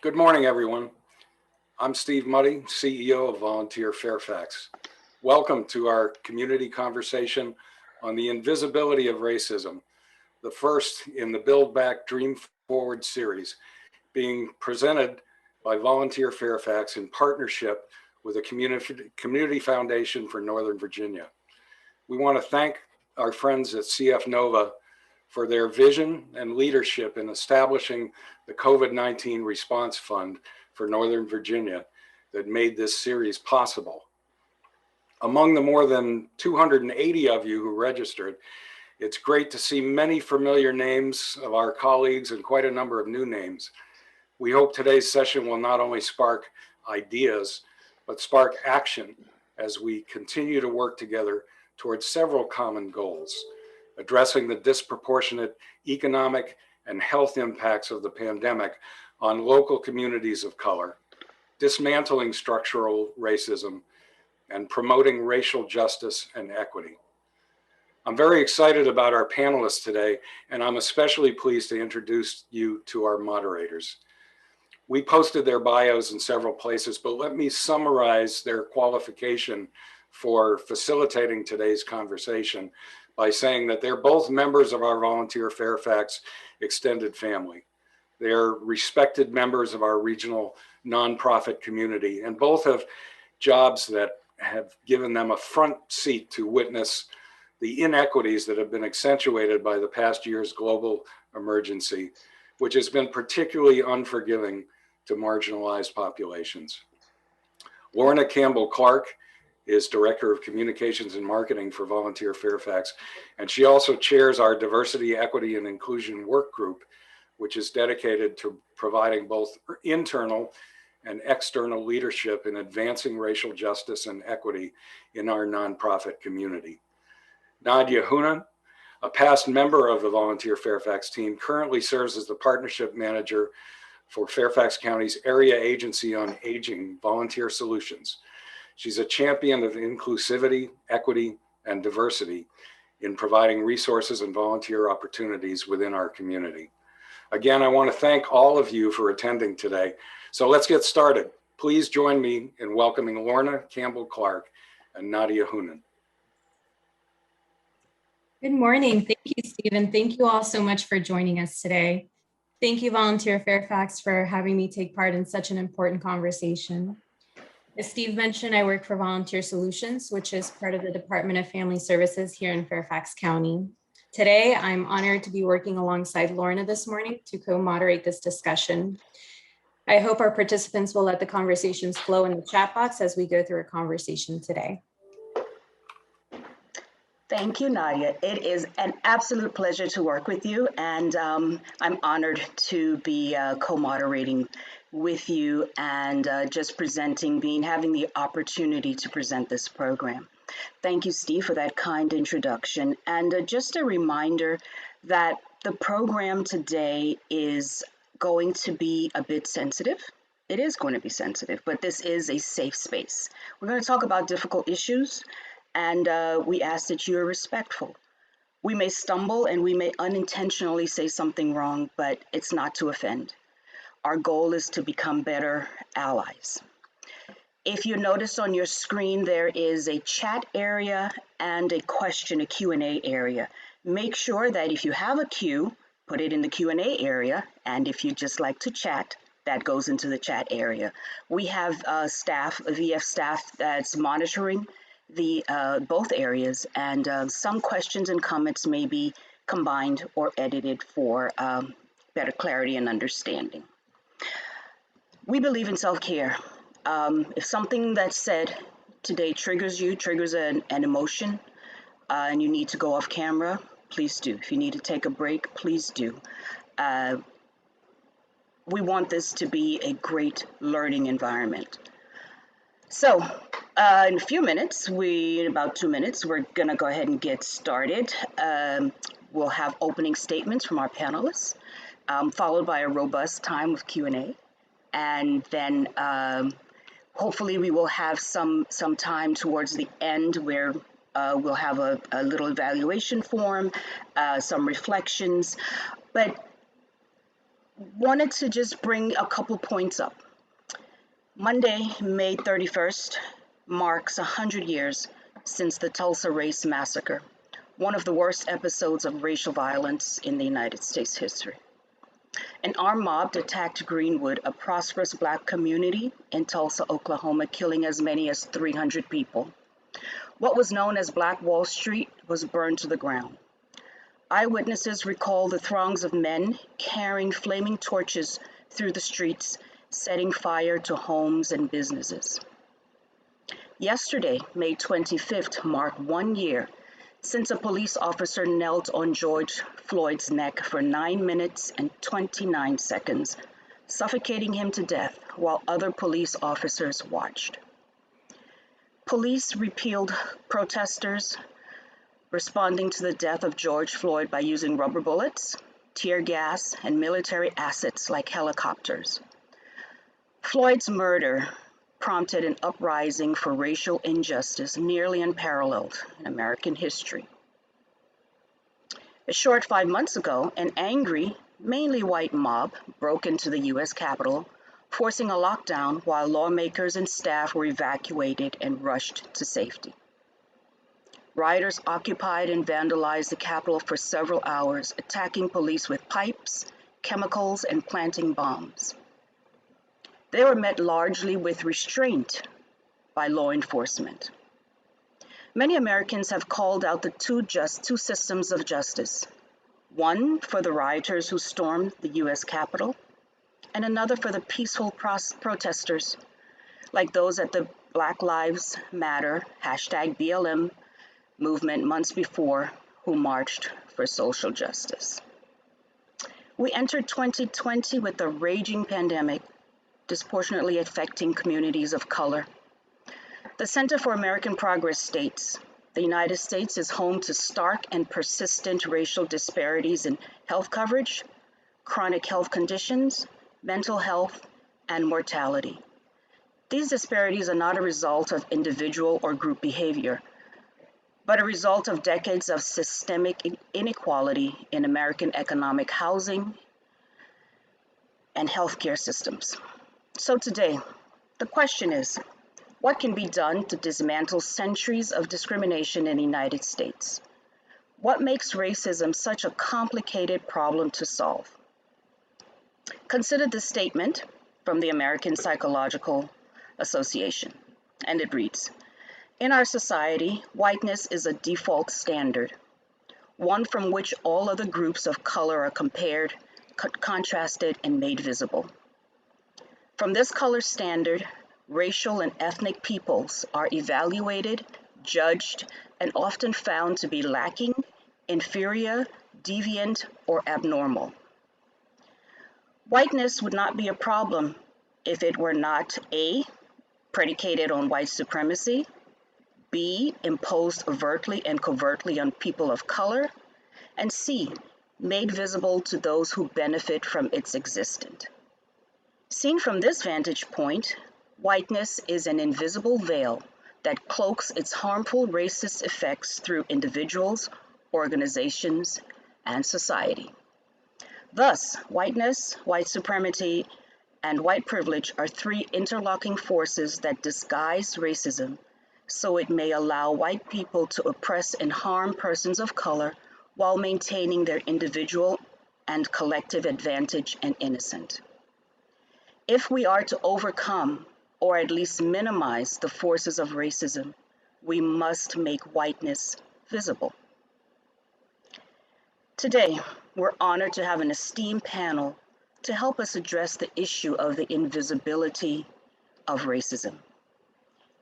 Good morning, everyone. I'm Steve Muddy, CEO of Volunteer Fairfax. Welcome to our community conversation on the invisibility of racism, the first in the Build Back, Dream Forward series, being presented by Volunteer Fairfax in partnership with the Community Foundation for Northern Virginia. We want to thank our friends at CFNOVA for their vision and leadership in establishing the COVID-19 Response Fund for Northern Virginia that made this series possible. Among the more than 280 of you who registered, it's great to see many familiar names of our colleagues and quite a number of new names. We hope today's session will not only spark ideas, but spark action as we continue to work together towards several common goals: addressing the disproportionate economic and health impacts of the pandemic on local communities of color, dismantling structural racism, and promoting racial justice and equity. I'm very excited about our panelists today, and I'm especially pleased to introduce you to our moderators. We posted their bios in several places, but let me summarize their qualification for facilitating today's conversation by saying that they're both members of our Volunteer Fairfax extended family. They're respected members of our regional nonprofit community, and both have jobs that have given them a front seat to witness the inequities that have been accentuated by the past year's global emergency, which has been particularly unforgiving to marginalized populations. Lorna Campbell-Clarke is Director of Communications and Marketing for Volunteer Fairfax, and she also chairs our Diversity, Equity, and Inclusion Work Group, which is dedicated to providing both internal and external leadership in advancing racial justice and equity in our nonprofit community. Nadia Hoonan, a past member of the Volunteer Fairfax team, currently serves as the Partnership Manager for Fairfax County's Area Agency on Aging Volunteer Solutions. She's a champion of inclusivity, equity, and diversity in providing resources and volunteer opportunities within our community. Again, I want to thank all of you for attending today. So let's get started. Please join me in welcoming Lorna Campbell-Clarke and Nadia Hoonan. Good morning. Thank you, Stephen. Thank you all so much for joining us today. Thank you, Volunteer Fairfax, for having me take part in such an important conversation. As Steve mentioned, I work for Volunteer Solutions, which is part of the Department of Family Services here in Fairfax County. Today, I'm honored to be working alongside Lorna this morning to co-moderate this discussion. I hope our participants will let the conversations flow in the chat box as we go through our conversation today. Thank you, Nadia. It is an absolute pleasure to work with you, and I'm honored to be co-moderating with you and just having the opportunity to present this program. Thank you, Steve, for that kind introduction. And just a reminder that the program today is going to be a bit sensitive. It is going to be sensitive, but this is a safe space. We're going to talk about difficult issues, and we ask that you are respectful. We may stumble and we may unintentionally say something wrong, but it's not to offend. Our goal is to become better allies. If you notice on your screen, there is a chat area and a Q&A area. Make sure that if you have a Q, put it in the Q&A area, and if you just like to chat, that goes into the chat area. We have VF staff that's monitoring the both areas, and some questions and comments may be combined or edited for better clarity and understanding. We believe in self-care. If something that's said today triggers an emotion, and you need to go off camera, please do. If you need to take a break, please do. We want this to be a great learning environment. So in a few minutes, in about 2 minutes, we're going to go ahead and get started. We'll have opening statements from our panelists, followed by a robust time of Q&A. And then hopefully we will have some time towards the end where we'll have a little evaluation form, some reflections. But wanted to just bring a couple points up. Monday, May 31st, marks 100 years since the Tulsa Race Massacre, one of the worst episodes of racial violence in the United States history. An armed mob attacked Greenwood, a prosperous Black community in Tulsa, Oklahoma, killing as many as 300 people. What was known as Black Wall Street was burned to the ground. Eyewitnesses recall the throngs of men carrying flaming torches through the streets, setting fire to homes and businesses. Yesterday, May 25th, marked 1 year since a police officer knelt on George Floyd's neck for 9 minutes and 29 seconds, suffocating him to death while other police officers watched. Police repelled protesters responding to the death of George Floyd by using rubber bullets, tear gas, and military assets like helicopters. Floyd's murder prompted an uprising for racial injustice nearly unparalleled in American history. A short 5 months ago, an angry, mainly white mob broke into the U.S. Capitol, forcing a lockdown while lawmakers and staff were evacuated and rushed to safety. Rioters occupied and vandalized the Capitol for several hours, attacking police with pipes, chemicals, and planting bombs. They were met largely with restraint by law enforcement. Many Americans have called out the two systems of justice, one for the rioters who stormed the U.S. Capitol, and another for the peaceful protesters, like those at the Black Lives Matter #BLM movement months before, who marched for social justice. We entered 2020 with a raging pandemic disproportionately affecting communities of color. The Center for American Progress states, the United States is home to stark and persistent racial disparities in health coverage, chronic health conditions, mental health, and mortality. These disparities are not a result of individual or group behavior, but a result of decades of systemic inequality in American economic, housing, and healthcare systems. So today, the question is, what can be done to dismantle centuries of discrimination in the United States? What makes racism such a complicated problem to solve? Consider this statement from the American Psychological Association, and it reads, "In our society, whiteness is a default standard, one from which all other groups of color are compared, contrasted, and made visible. From this color standard, racial and ethnic peoples are evaluated, judged, and often found to be lacking, inferior, deviant, or abnormal. Whiteness would not be a problem if it were not A, predicated on white supremacy, B, imposed overtly and covertly on people of color, and C, made visible to those who benefit from its existence. Seen from this vantage point, whiteness is an invisible veil that cloaks its harmful racist effects through individuals, organizations, and society. Thus, whiteness, white supremacy, and white privilege are three interlocking forces that disguise racism so it may allow white people to oppress and harm persons of color while maintaining their individual and collective advantage and innocence. If we are to overcome or at least minimize the forces of racism, we must make whiteness visible. Today, we're honored to have an esteemed panel to help us address the issue of the invisibility of racism.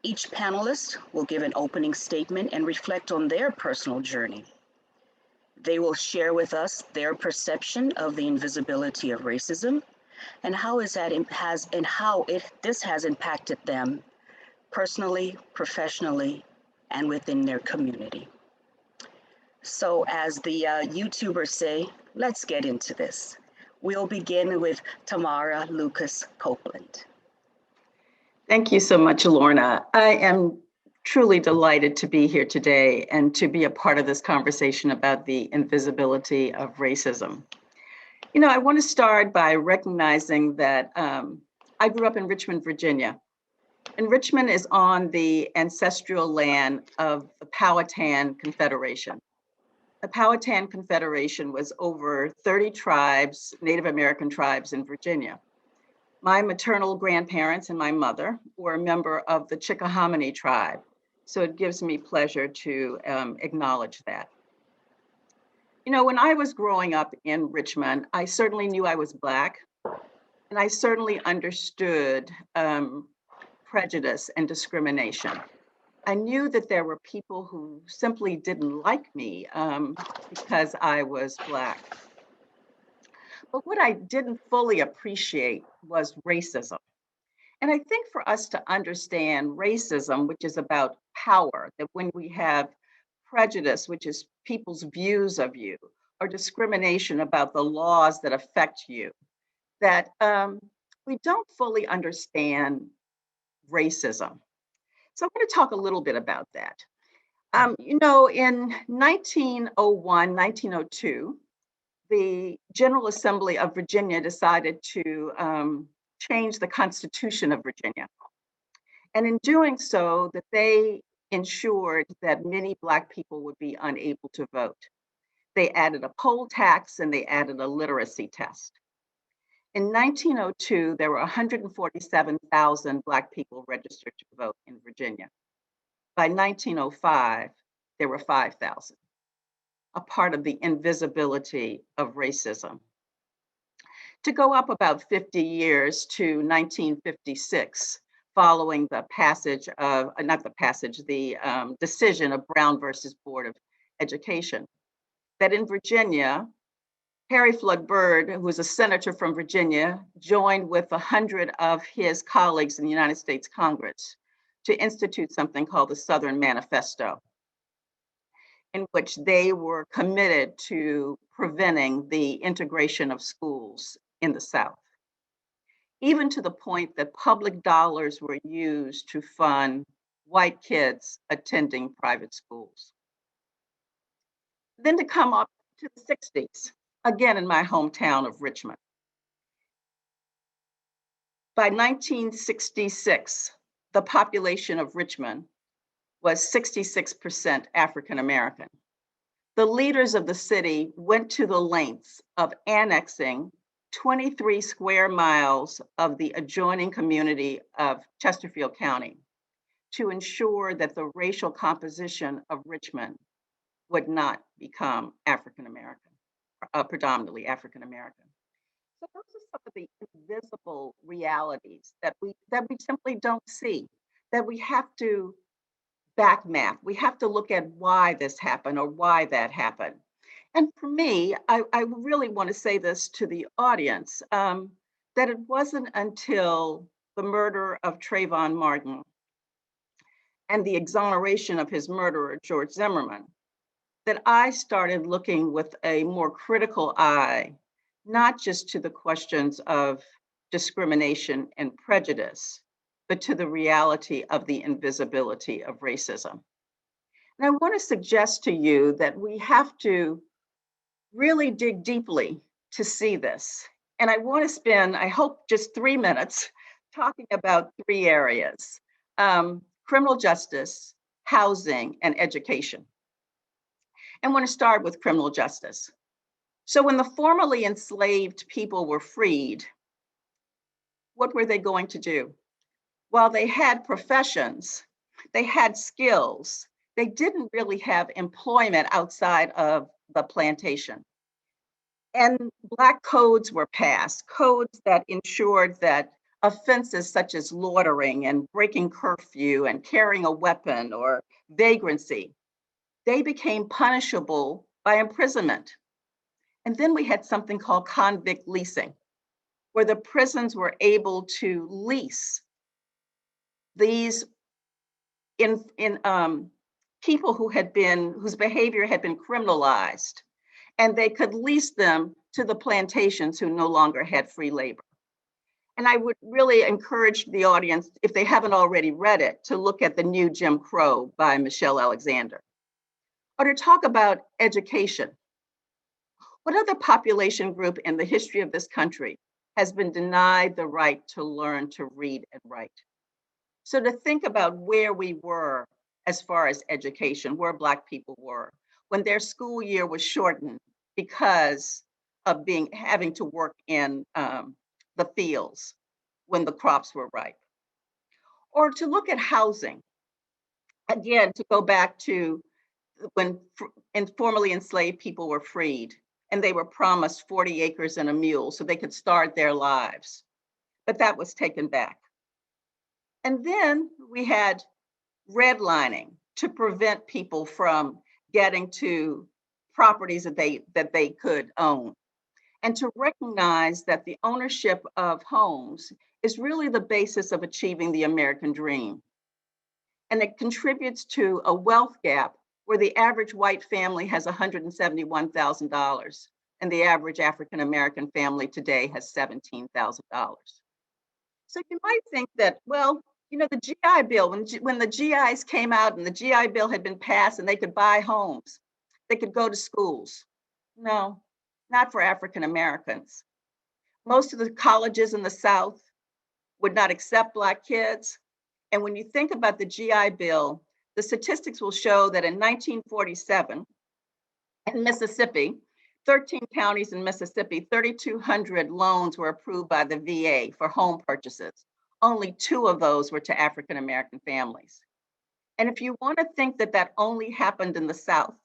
Each panelist will give an opening statement and reflect on their personal journey. They will share with us their perception of the invisibility of racism and how this has impacted them personally, professionally, and within their community. So as the YouTubers say, let's get into this. We'll begin with Tamara Lucas Copeland. Thank you so much, Lorna. I am truly delighted to be here today and to be a part of this conversation about the invisibility of racism. You know, I want to start by recognizing that I grew up in Richmond, Virginia. And Richmond is on the ancestral land of the Powhatan Confederation. The Powhatan Confederation was over 30 tribes, Native American tribes in Virginia. My maternal grandparents and my mother were a member of the Chickahominy tribe. So it gives me pleasure to acknowledge that. You know, when I was growing up in Richmond, I certainly knew I was Black, and I certainly understood prejudice and discrimination. I knew that there were people who simply didn't like me because I was Black. But what I didn't fully appreciate was racism. And I think for us to understand racism, which is about power, that when we have prejudice, which is people's views of you, or discrimination about the laws that affect you, that we don't fully understand racism. So I'm going to talk a little bit about that. You know, in 1901, 1902, the General Assembly of Virginia decided to change the Constitution of Virginia. And in doing so, that they ensured that many Black people would be unable to vote. They added a poll tax and they added a literacy test. In 1902, there were 147,000 Black people registered to vote in Virginia. By 1905, there were 5,000, a part of the invisibility of racism. To go up about 50 years to 1956, following the passage of, the decision of Brown versus Board of Education, that in Virginia, Harry Flood Byrd, who was a senator from Virginia, joined with 100 of his colleagues in the United States Congress to institute something called the Southern Manifesto, in which they were committed to preventing the integration of schools in the South, even to the point that public dollars were used to fund white kids attending private schools. Then to come up to the 60s, again in my hometown of Richmond. By 1966, the population of Richmond was 66% African American. The leaders of the city went to the lengths of annexing 23 square miles of the adjoining community of Chesterfield County to ensure that the racial composition of Richmond would not become African American, predominantly African American. So those are some of the invisible realities that we simply don't see, that we have to back map. We have to look at why this happened or why that happened. And for me, I really want to say this to the audience, that it wasn't until the murder of Trayvon Martin and the exoneration of his murderer, George Zimmerman, that I started looking with a more critical eye, not just to the questions of discrimination and prejudice, but to the reality of the invisibility of racism. And I want to suggest to you that we have to really dig deeply to see this. And I want to spend, I hope, just 3 minutes talking about 3 areas: criminal justice, housing, and education. I want to start with criminal justice. So when the formerly enslaved people were freed, what were they going to do? While they had professions, they had skills, they didn't really have employment outside of the plantation. And Black codes were passed, codes that ensured that offenses such as loitering and breaking curfew and carrying a weapon or vagrancy, they became punishable by imprisonment. And then we had something called convict leasing, where the prisons were able to lease these people whose behavior had been criminalized, and they could lease them to the plantations who no longer had free labor. And I would really encourage the audience, if they haven't already read it, to look at The New Jim Crow by Michelle Alexander, or to talk about education. What other population group in the history of this country has been denied the right to learn to read and write? So to think about where we were as far as education, where Black people were, when their school year was shortened because of having to work in the fields when the crops were ripe. Or to look at housing, again, to go back to when formerly enslaved people were freed and they were promised 40 acres and a mule so they could start their lives. But that was taken back. And then we had redlining to prevent people from getting to properties that they could own. And to recognize that the ownership of homes is really the basis of achieving the American dream. And it contributes to a wealth gap where the average white family has $171,000 and the average African-American family today has $17,000. So you might think that, well, you know, the GI Bill, when the GIs came out and the GI Bill had been passed and they could buy homes, they could go to schools. No, not for African Americans. Most of the colleges in the South would not accept Black kids. And when you think about the GI Bill, the statistics will show that in 1947, in Mississippi, 13 counties in Mississippi, 3,200 loans were approved by the VA for home purchases. Only 2 of those were to African American families. And if you want to think that that only happened in the South,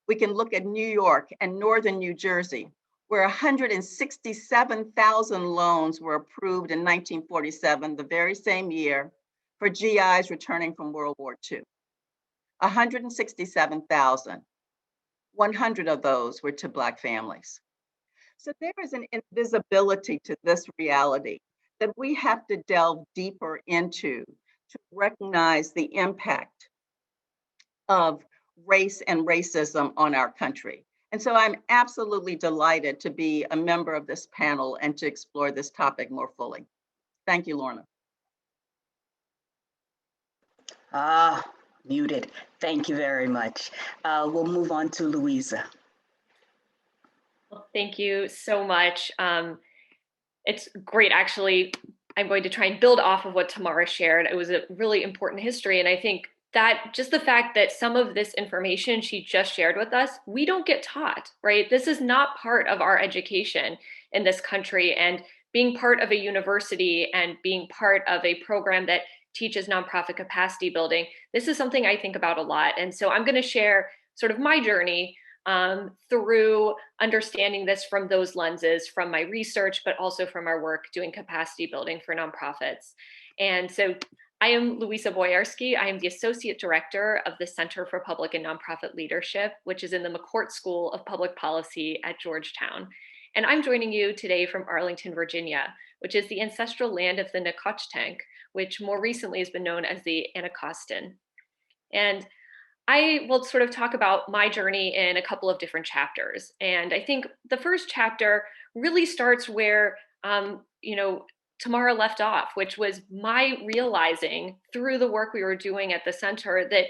we can look at New York and Northern New Jersey, where 167,000 loans were approved in 1947, the very same year, for GIs returning from World War II. 167,000. 100 of those were to Black families. So there is an invisibility to this reality that we have to delve deeper into to recognize the impact of race and racism on our country. And so I'm absolutely delighted to be a member of this panel and to explore this topic more fully. Thank you, Lorna. Muted. Thank you very much. We'll move on to Luisa. Well, thank you so much. It's great, actually. I'm going to try and build off of what Tamara shared. It was a really important history. And I think that just the fact that some of this information she just shared with us, we don't get taught, right? This is not part of our education in this country. And being part of a university and being part of a program that teaches nonprofit capacity building, this is something I think about a lot. And so I'm going to share sort of my journey through understanding this from those lenses, from my research, but also from our work doing capacity building for nonprofits. And so I am Luisa Boyarski. I am the Associate Director of the Center for Public and Nonprofit Leadership, which is in the McCourt School of Public Policy at Georgetown. And I'm joining you today from Arlington, Virginia, which is the ancestral land of the Nacotchtank, which more recently has been known as the Anacostan. And I will sort of talk about my journey in a couple of different chapters. And I think the first chapter really starts where, Tamara left off, which was my realizing through the work we were doing at the center that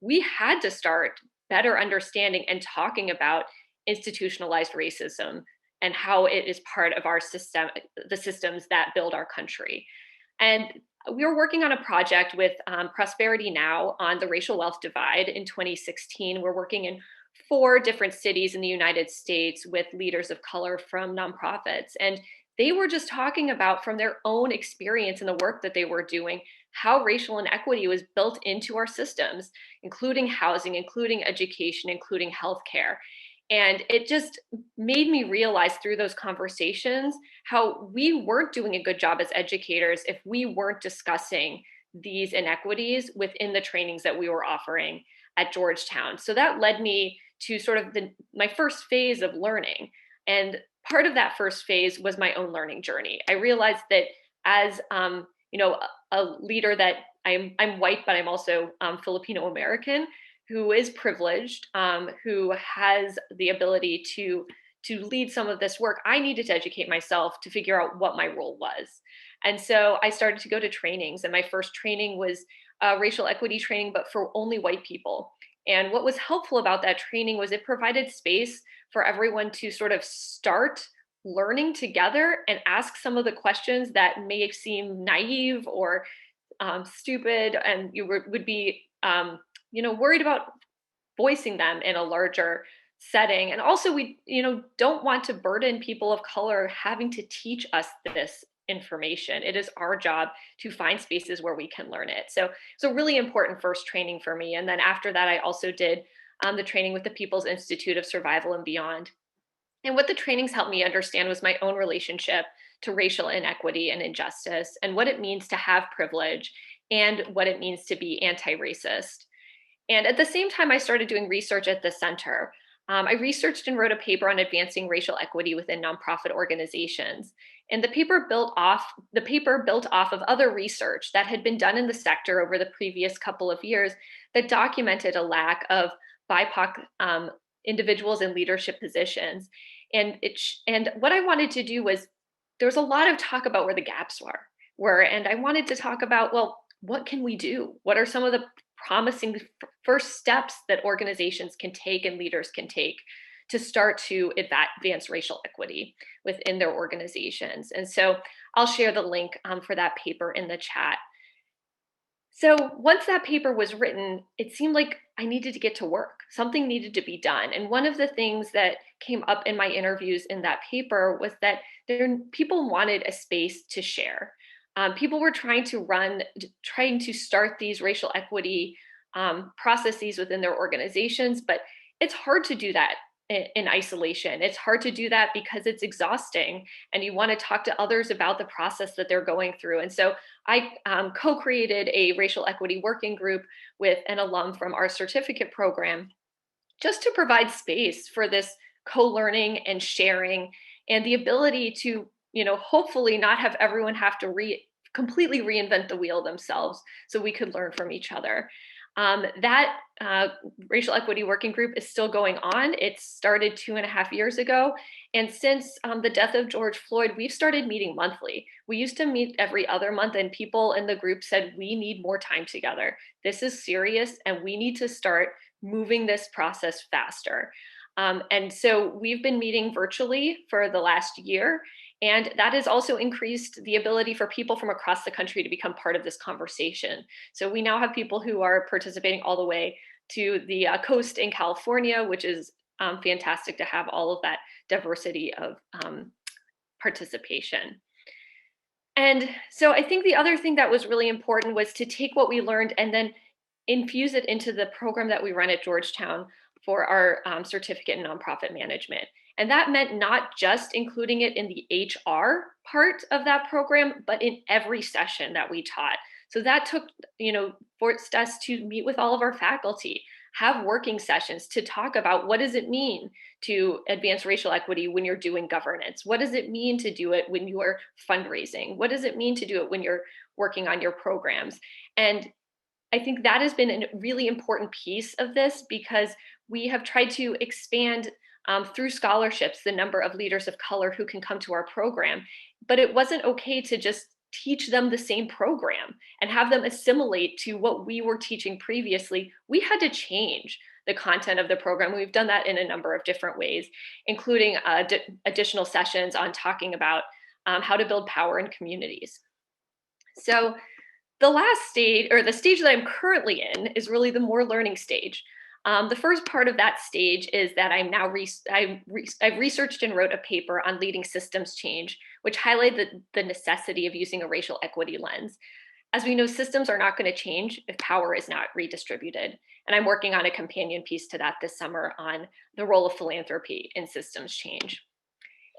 we had to start better understanding and talking about institutionalized racism and how it is part of our system, the systems that build our country. And we were working on a project with Prosperity Now on the racial wealth divide in 2016. We're working in 4 different cities in the United States with leaders of color from nonprofits. And they were just talking about, from their own experience in the work that they were doing, how racial inequity was built into our systems, including housing, including education, including healthcare. And it just made me realize through those conversations how we weren't doing a good job as educators if we weren't discussing these inequities within the trainings that we were offering at Georgetown. So that led me to sort of my first phase of learning. And part of that first phase was my own learning journey. I realized that as a leader that I'm white, but I'm also Filipino American, who is privileged, who has the ability to lead some of this work, I needed to educate myself to figure out what my role was. And so I started to go to trainings, and my first training was racial equity training, but for only white people. And what was helpful about that training was it provided space for everyone to sort of start learning together and ask some of the questions that may seem naive or stupid, and you would be worried about voicing them in a larger setting. And also we don't want to burden people of color having to teach us this information. It is our job to find spaces where we can learn it. So it's a really important first training for me. And then after that, I also did the training with the People's Institute of Survival and Beyond. And what the trainings helped me understand was my own relationship to racial inequity and injustice, and what it means to have privilege, and what it means to be anti-racist. And at the same time, I started doing research at the center. I researched and wrote a paper on advancing racial equity within nonprofit organizations. And the paper built off of other research that had been done in the sector over the previous couple of years that documented a lack of BIPOC individuals in leadership positions. And what I wanted to do was, there was a lot of talk about where the gaps were, and I wanted to talk about, well, what can we do? What are some of the promising first steps that organizations can take and leaders can take to start to advance racial equity within their organizations? And so I'll share the link for that paper in the chat. So once that paper was written, it seemed like I needed to get to work. Something needed to be done. And one of the things that came up in my interviews in that paper was that people wanted a space to share. People were trying to start these racial equity processes within their organizations, but it's hard to do that in isolation. It's hard to do that because it's exhausting, and you want to talk to others about the process that they're going through. And so I co-created a racial equity working group with an alum from our certificate program, just to provide space for this co-learning and sharing, and the ability to, hopefully not have everyone have to completely reinvent the wheel themselves, so we could learn from each other. That racial equity working group is still going on. It started 2.5 years ago. And since the death of George Floyd, we've started meeting monthly. We used to meet every other month, and people in the group said, we need more time together. This is serious, and we need to start moving this process faster. And so we've been meeting virtually for the last year. And that has also increased the ability for people from across the country to become part of this conversation. So we now have people who are participating all the way to the coast in California, which is fantastic to have all of that diversity of participation. And so I think the other thing that was really important was to take what we learned and then infuse it into the program that we run at Georgetown for our certificate in nonprofit management. And that meant not just including it in the HR part of that program, but in every session that we taught. So that took, forced us to meet with all of our faculty, have working sessions to talk about, what does it mean to advance racial equity when you're doing governance? What does it mean to do it when you are fundraising? What does it mean to do it when you're working on your programs? And I think that has been a really important piece of this, because we have tried to expand through scholarships the number of leaders of color who can come to our program. But it wasn't okay to just teach them the same program and have them assimilate to what we were teaching previously. We had to change the content of the program. We've done that in a number of different ways, including additional sessions on talking about how to build power in communities. So the last stage, or the stage that I'm currently in, is really the more learning stage. The first part of that stage is that I've researched and wrote a paper on leading systems change, which highlighted the necessity of using a racial equity lens. As we know, systems are not going to change if power is not redistributed. And I'm working on a companion piece to that this summer on the role of philanthropy in systems change.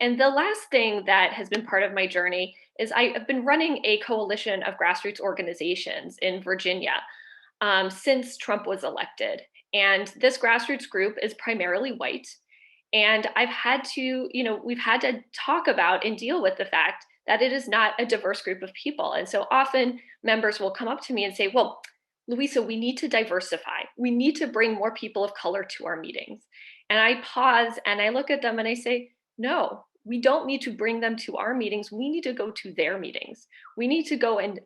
And the last thing that has been part of my journey is I have been running a coalition of grassroots organizations in Virginia since Trump was elected. And this grassroots group is primarily white. And we've had to talk about and deal with the fact that it is not a diverse group of people. And so often members will come up to me and say, well, Luisa, we need to diversify. We need to bring more people of color to our meetings. And I pause and I look at them and I say, no, we don't need to bring them to our meetings. We need to go to their meetings. We need to go and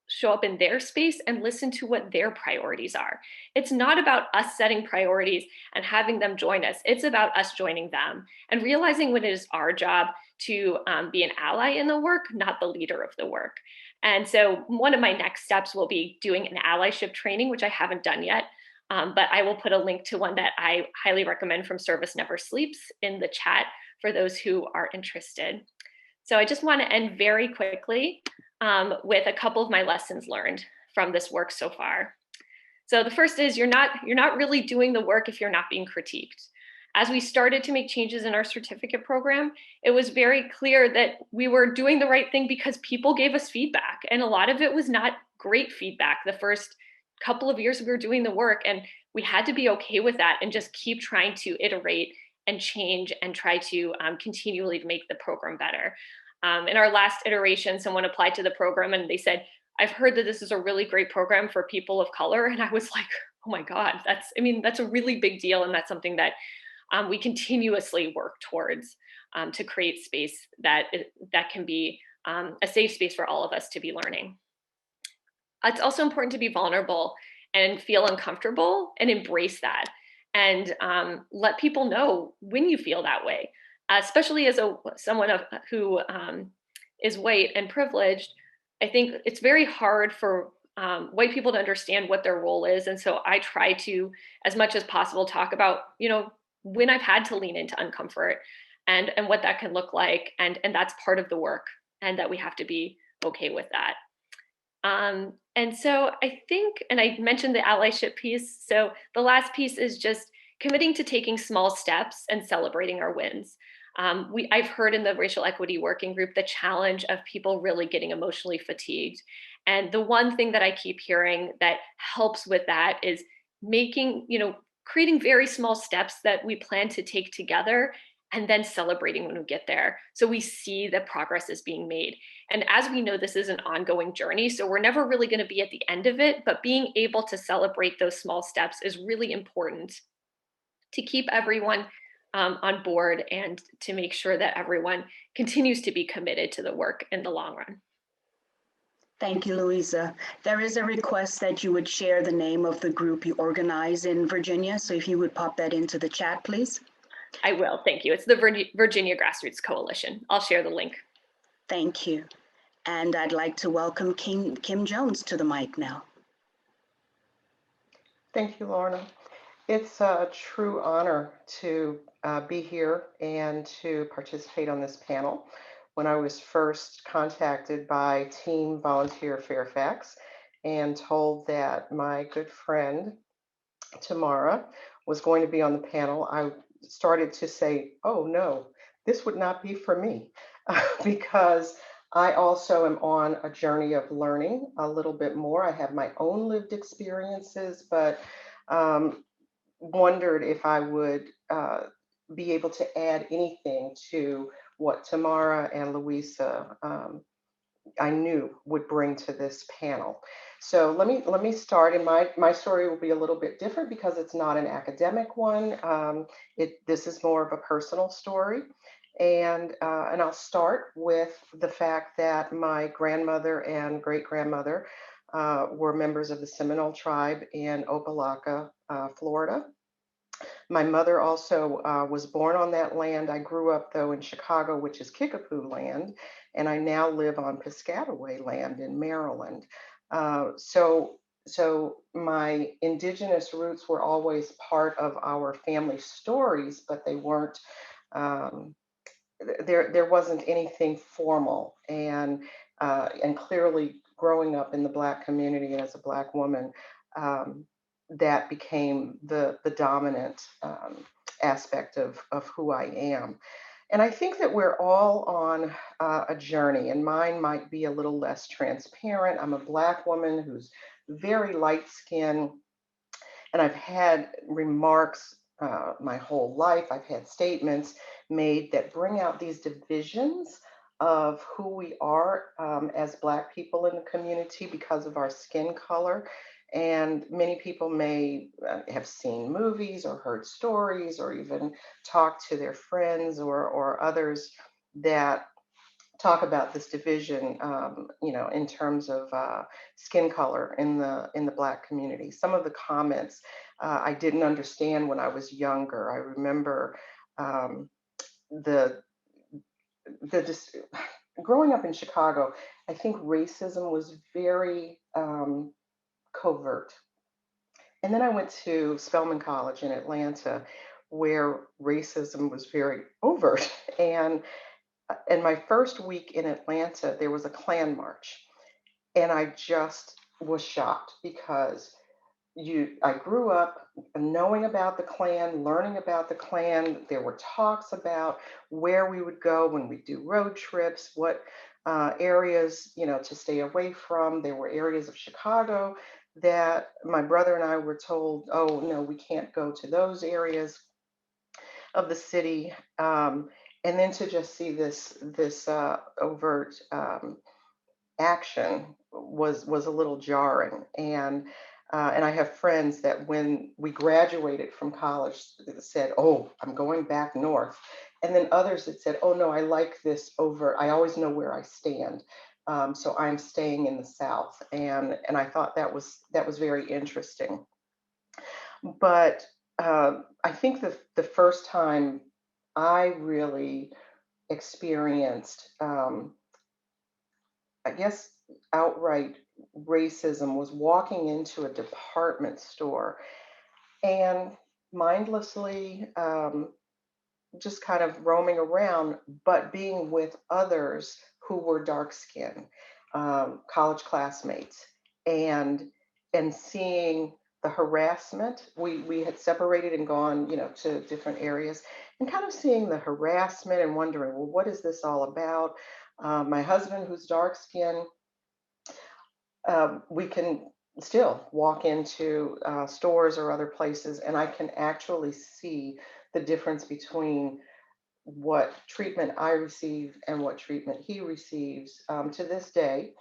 show up in their space and listen to what their priorities are. It's not about us setting priorities and having them join us. It's about us joining them and realizing when it is our job to be an ally in the work, not the leader of the work. And so one of my next steps will be doing an allyship training, which I haven't done yet. But I will put a link to one that I highly recommend from Service Never Sleeps in the chat for those who are interested. So I just want to end very quickly with a couple of my lessons learned from this work so far. So the first is you're not really doing the work if you're not being critiqued. As we started to make changes in our certificate program, it was very clear that we were doing the right thing because people gave us feedback. And a lot of it was not great feedback. The first couple of years we were doing the work, and we had to be okay with that and just keep trying to iterate and change and try to continually make the program better. In our last iteration, someone applied to the program and they said, I've heard that this is a really great program for people of color. And I was like, oh my God, that's a really big deal. And that's something that we continuously work towards to create space that can be a safe space for all of us to be learning. It's also important to be vulnerable and feel uncomfortable and embrace that and let people know when you feel that way, especially as someone who is white and privileged. I think it's very hard for white people to understand what their role is. And so I try to, as much as possible, talk about, when I've had to lean into uncomfort and what that can look like. And that's part of the work and that we have to be okay with that. And so I think, and I mentioned the allyship piece. So the last piece is just committing to taking small steps and celebrating our wins. I've heard in the racial equity working group, the challenge of people really getting emotionally fatigued. And the one thing that I keep hearing that helps with that is creating very small steps that we plan to take together and then celebrating when we get there. So we see that progress is being made. And as we know, this is an ongoing journey. So we're never really going to be at the end of it, but being able to celebrate those small steps is really important to keep everyone on board and to make sure that everyone continues to be committed to the work in the long run. Thank you, Luisa. There is a request that you would share the name of the group you organize in Virginia. So if you would pop that into the chat, please. I will, thank you. It's the Virginia Grassroots Coalition. I'll share the link. Thank you. And I'd like to welcome Kim Jones to the mic now. Thank you, Lorna. It's a true honor to be here and to participate on this panel. When I was first contacted by Team Volunteer Fairfax and told that my good friend, Tamara, was going to be on the panel, I started to say, oh no, this would not be for me because I also am on a journey of learning a little bit more. I have my own lived experiences, but wondered if I would be able to add anything to what Tamara and Luisa I knew would bring to this panel. So let me start, and my story will be a little bit different because it's not an academic one. This is more of a personal story, and I'll start with the fact that my grandmother and great grandmother were members of the Seminole tribe in Opelika, Florida. My mother also was born on that land. I grew up, though, in Chicago, which is Kickapoo land, and I now live on Piscataway land in Maryland. So my indigenous roots were always part of our family stories, but they weren't, there wasn't anything formal. And clearly growing up in the Black community as a Black woman, that became the dominant aspect of who I am. And I think that we're all on a journey, and mine might be a little less transparent. I'm a Black woman who's very light-skinned, and I've had remarks my whole life. I've had statements made that bring out these divisions of who we are as Black people in the community because of our skin color. And many people may have seen movies or heard stories or even talked to their friends or others that talk about this division, in terms of skin color in the Black community. Some of the comments I didn't understand when I was younger. I remember the growing up in Chicago. I think racism was very covert. And then I went to Spelman College in Atlanta, where racism was very overt. And in my first week in Atlanta, there was a Klan march, and I just was shocked because I grew up knowing about the Klan, learning about the Klan. There were talks about where we would go when we do road trips, what areas, to stay away from. There were areas of Chicago that my brother and I were told, oh no, we can't go to those areas of the city. And then to just see this overt action was a little jarring. And I have friends that when we graduated from college said, oh, I'm going back north. And then others that said, oh no, I like this over, I always know where I stand. So I'm staying in the South. And I thought that was very interesting. But I think the first time I really experienced, I guess, outright racism was walking into a department store and mindlessly just kind of roaming around, but being with others who were dark skinned, college classmates, and seeing the harassment. We had separated and gone, to different areas, and kind of seeing the harassment and wondering, well, what is this all about? My husband, who's dark skinned, we can still walk into stores or other places, and I can actually see the difference between what treatment I receive and what treatment he receives to this day.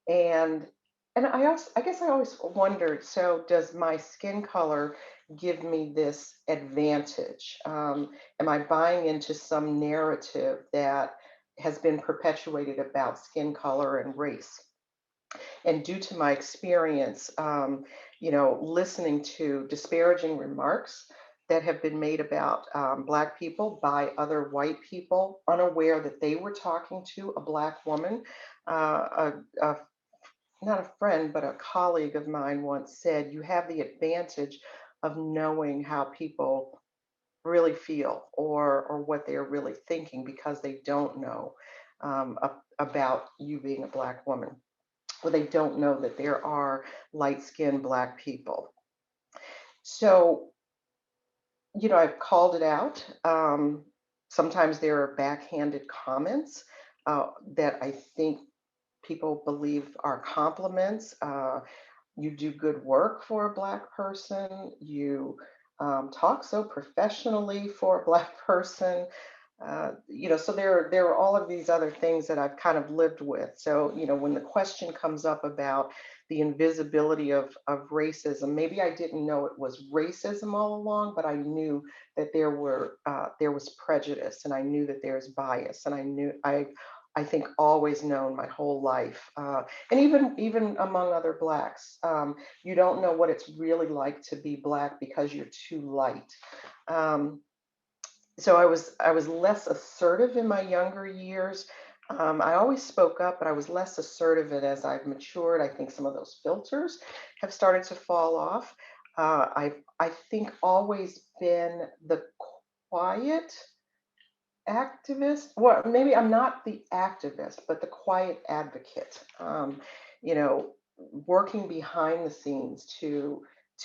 And I guess I always wondered, so does my skin color give me this advantage? Am I buying into some narrative that has been perpetuated about skin color and race? And due to my experience, listening to disparaging remarks that have been made about Black people by other white people, unaware that they were talking to a Black woman. Not a friend, but a colleague of mine once said, you have the advantage of knowing how people really feel or what they're really thinking because they don't know about you being a Black woman. Well, they don't know that there are light-skinned Black people. So, I've called it out. Sometimes there are backhanded comments that I think people believe are compliments. You do good work for a Black person. You talk so professionally for a Black person. So there are all of these other things that I've kind of lived with. So, when the question comes up about the invisibility of racism, maybe I didn't know it was racism all along, but I knew that there was prejudice, and I knew that there's bias, and I think always known my whole life, and even among other Blacks, you don't know what it's really like to be Black because you're too light. So I was less assertive in my younger years. I always spoke up, but I was less assertive. And as I've matured, I think some of those filters have started to fall off. I think always been the quiet activist. Well, maybe I'm not the activist, but the quiet advocate. Working behind the scenes to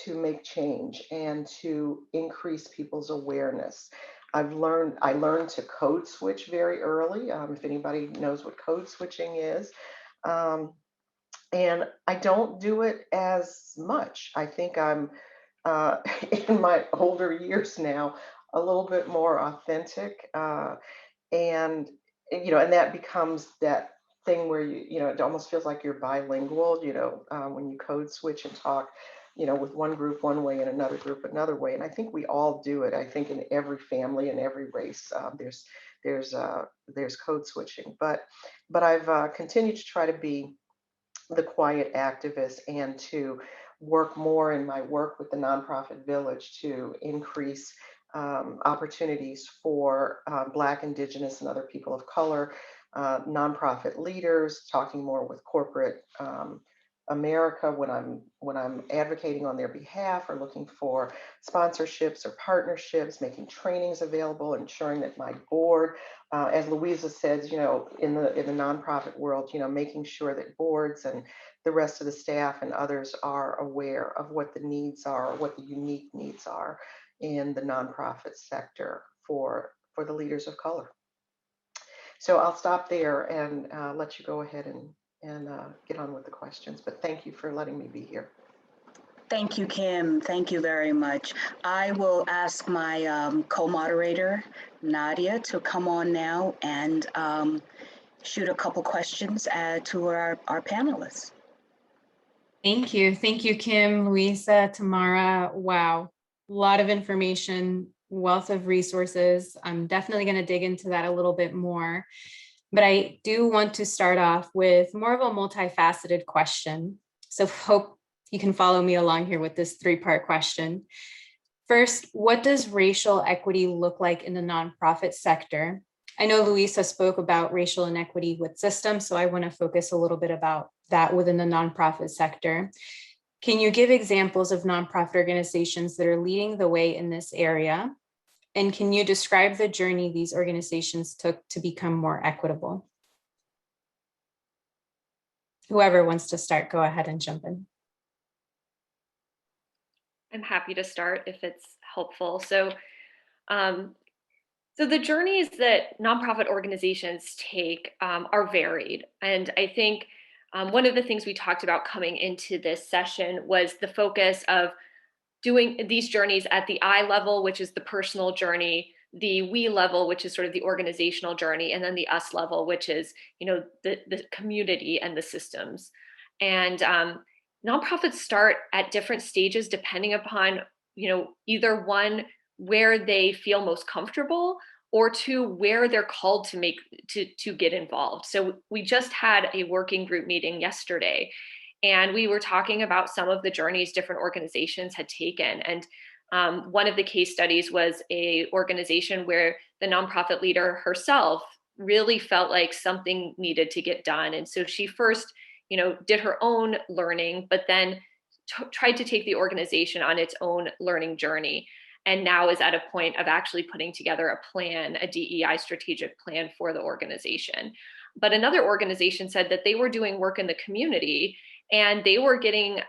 make change and to increase people's awareness. I learned to code switch very early. If anybody knows what code switching is, and I don't do it as much. I think I'm in my older years now a little bit more authentic, and and that becomes that thing where it almost feels like you're bilingual. When you code switch and talk with one group one way and another group another way. And I think we all do it. I think in every family and every race, there's code switching. But I've continued to try to be the quiet activist and to work more in my work with the nonprofit village to increase opportunities for Black, Indigenous, and other people of color, nonprofit leaders, talking more with corporate America when I'm advocating on their behalf or looking for sponsorships or partnerships, making trainings available, ensuring that my board, as Luisa says, in the nonprofit world, making sure that boards and the rest of the staff and others are aware of what the needs are, what the unique needs are in the nonprofit sector for the leaders of color. So I'll stop there and let you go ahead and get on with the questions. But thank you for letting me be here. Thank you, Kim. Thank you very much. I will ask my co-moderator, Nadia, to come on now and shoot a couple questions to our panelists. Thank you. Thank you, Kim, Luisa, Tamara. Wow, a lot of information, wealth of resources. I'm definitely going to dig into that a little bit more. But I do want to start off with more of a multifaceted question. So hope you can follow me along here with this three-part question. First, what does racial equity look like in the nonprofit sector? I know Luisa spoke about racial inequity with systems, so I want to focus a little bit about that within the nonprofit sector. Can you give examples of nonprofit organizations that are leading the way in this area? And can you describe the journey these organizations took to become more equitable? Whoever wants to start, go ahead and jump in. I'm happy to start if it's helpful. So the journeys that nonprofit organizations take are varied. And I think one of the things we talked about coming into this session was the focus of doing these journeys at the I level, which is the personal journey, the we level, which is sort of the organizational journey, and then the us level, which is, the community and the systems. And nonprofits start at different stages depending upon, either one, where they feel most comfortable, or two, where they're called to get involved. So we just had a working group meeting yesterday, and we were talking about some of the journeys different organizations had taken. And one of the case studies was a organization where the nonprofit leader herself really felt like something needed to get done. And so she first, did her own learning, but then tried to take the organization on its own learning journey. And now is at a point of actually putting together a plan, a DEI strategic plan for the organization. But another organization said that they were doing work in the community, and they were getting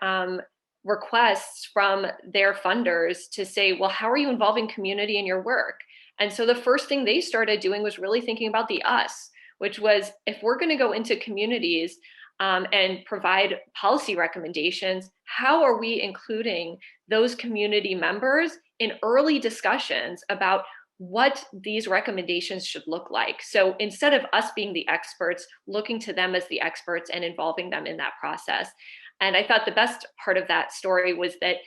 requests from their funders to say, well, how are you involving community in your work? And so the first thing they started doing was really thinking about the us, which was, if we're going to go into communities and provide policy recommendations, how are we including those community members in early discussions about what these recommendations should look like? So instead of us being the experts, looking to them as the experts and involving them in that process. And I thought the best part of that story was that,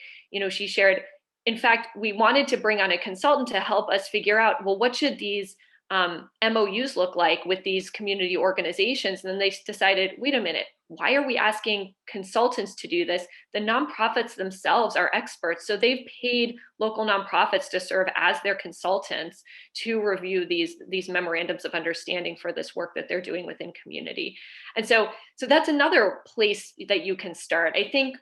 she shared, in fact, we wanted to bring on a consultant to help us figure out, well, what should these MOUs look like with these community organizations? And then they decided, wait a minute, why are we asking consultants to do this? The nonprofits themselves are experts. So they've paid local nonprofits to serve as their consultants to review these memorandums of understanding for this work that they're doing within community. And so that's another place that you can start. I think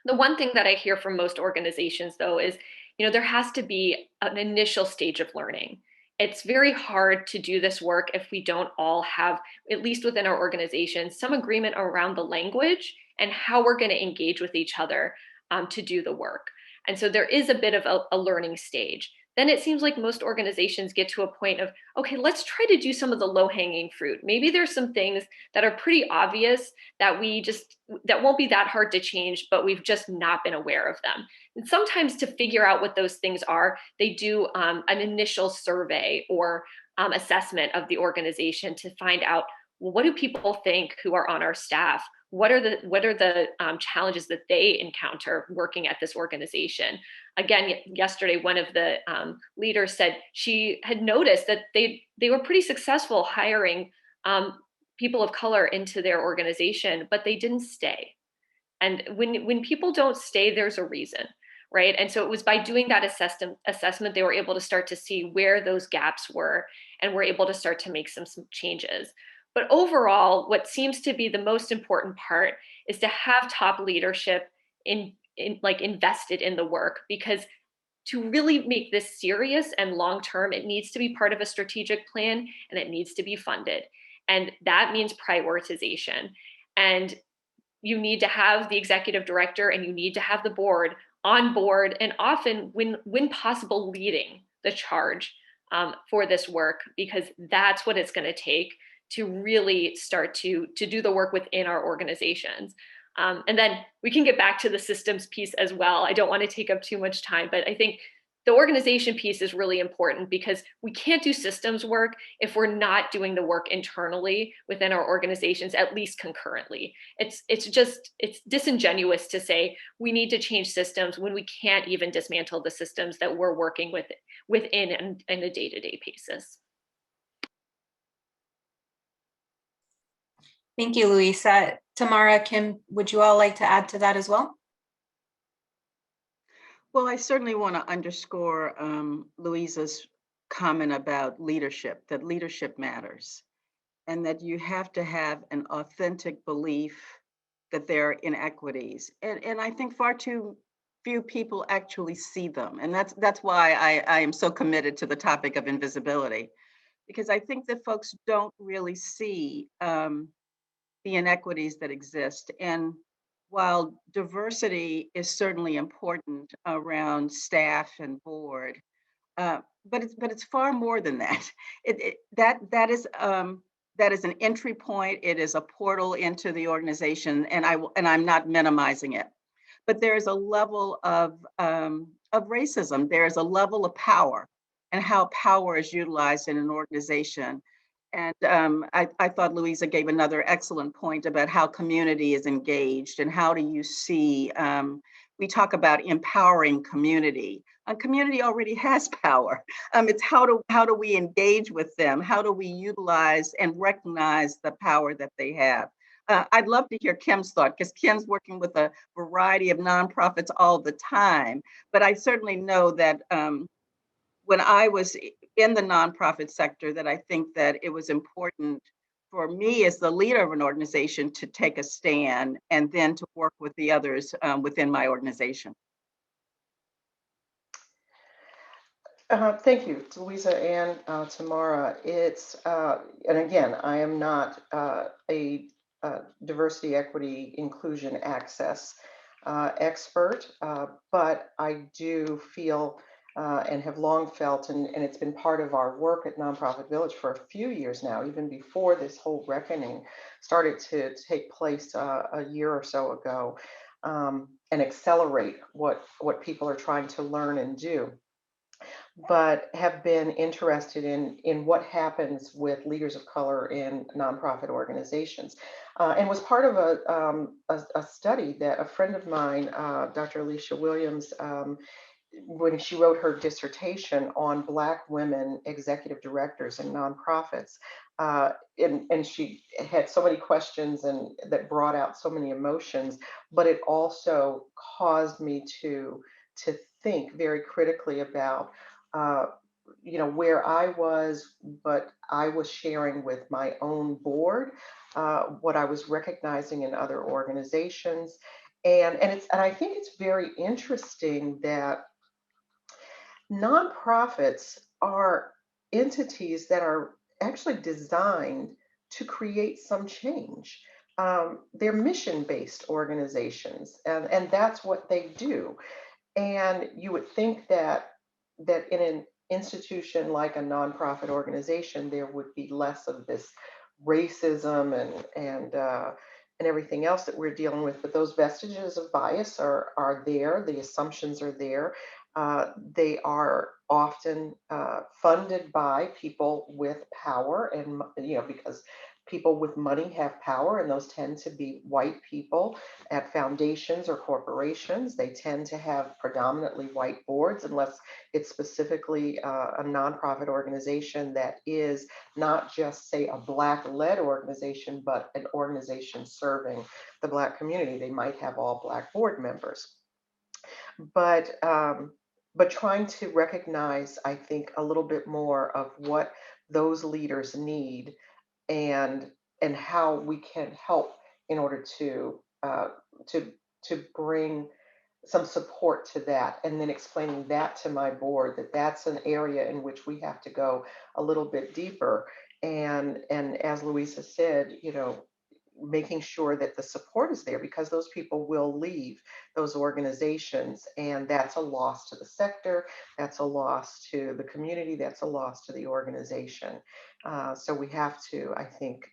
the one thing that I hear from most organizations, though, is, there has to be an initial stage of learning. It's very hard to do this work if we don't all have, at least within our organization, some agreement around the language and how we're going to engage with each other to do the work. And so there is a bit of a learning stage. Then it seems like most organizations get to a point of, okay, let's try to do some of the low-hanging fruit. Maybe there's some things that are pretty obvious that that won't be that hard to change, but we've just not been aware of them. And sometimes to figure out what those things are, they do an initial survey or assessment of the organization to find out, well, what do people think who are on our staff? what are the challenges that they encounter working at this organization? Again, yesterday, one of the leaders said she had noticed that they were pretty successful hiring people of color into their organization, but they didn't stay. And when people don't stay, there's a reason, right? And so it was by doing that assessment, they were able to start to see where those gaps were, and were able to start to make some changes. But overall, what seems to be the most important part is to have top leadership invested in the work, because to really make this serious and long-term, it needs to be part of a strategic plan, and it needs to be funded. And that means prioritization. And you need to have the executive director, and you need to have the board on board, and often when possible, leading the charge for this work, because that's what it's going to take to really start to do the work within our organizations. And then we can get back to the systems piece as well. I don't want to take up too much time, but I think the organization piece is really important, because we can't do systems work if we're not doing the work internally within our organizations, at least concurrently. It's disingenuous to say we need to change systems when we can't even dismantle the systems that we're working within and a day-to-day basis. Thank you, Luisa. Tamara, Kim, would you all like to add to that as well? Well, I certainly want to underscore Luisa's comment about leadership, that leadership matters, and that you have to have an authentic belief that there are inequities. And I think far too few people actually see them. And that's why I am so committed to the topic of invisibility, because I think that folks don't really see the inequities that exist. And while diversity is certainly important around staff and board, but it's far more than that. That is an entry point. It is a portal into the organization, and I'm not minimizing it. But there is a level of racism. There is a level of power, and how power is utilized in an organization. And I thought Luisa gave another excellent point about how community is engaged, and how do you see, we talk about empowering community. Community already has power. It's how do we engage with them? How do we utilize and recognize the power that they have? I'd love to hear Kim's thought, because Kim's working with a variety of nonprofits all the time. But I certainly know that when I was in the nonprofit sector, that I think that it was important for me as the leader of an organization to take a stand, and then to work with the others within my organization. Thank you, Luisa and Tamara. And again, I am not a diversity, equity, inclusion, access expert, but I do feel and have long felt, and it's been part of our work at Nonprofit Village for a few years now, even before this whole reckoning started to take place a year or so ago, and accelerate what people are trying to learn and do. But have been interested in what happens with leaders of color in nonprofit organizations, and was part of a study that a friend of mine, Dr. Alicia Williams, when she wrote her dissertation on Black women executive directors in nonprofits, and she had so many questions and that brought out so many emotions, but it also caused me to think very critically about where I was, but I was sharing with my own board, what I was recognizing in other organizations. And I think it's very interesting that nonprofits are entities that are actually designed to create some change. They're mission-based organizations, and that's what they do. And you would think that in an institution like a nonprofit organization, there would be less of this racism and everything else that we're dealing with. But those vestiges of bias are there. The assumptions are there. They are often funded by people with power, and because people with money have power, and those tend to be white people at foundations or corporations. They tend to have predominantly white boards, unless it's specifically a nonprofit organization that is not just, say, a Black-led organization, but an organization serving the Black community. They might have all Black board members. But trying to recognize, I think, a little bit more of what those leaders need, and how we can help in order to bring some support to that, and then explaining that to my board, that that's an area in which we have to go a little bit deeper. And as Luisa said, making sure that the support is there, because those people will leave those organizations, and that's a loss to the sector, that's a loss to the community, that's a loss to the organization. So we have to, I think,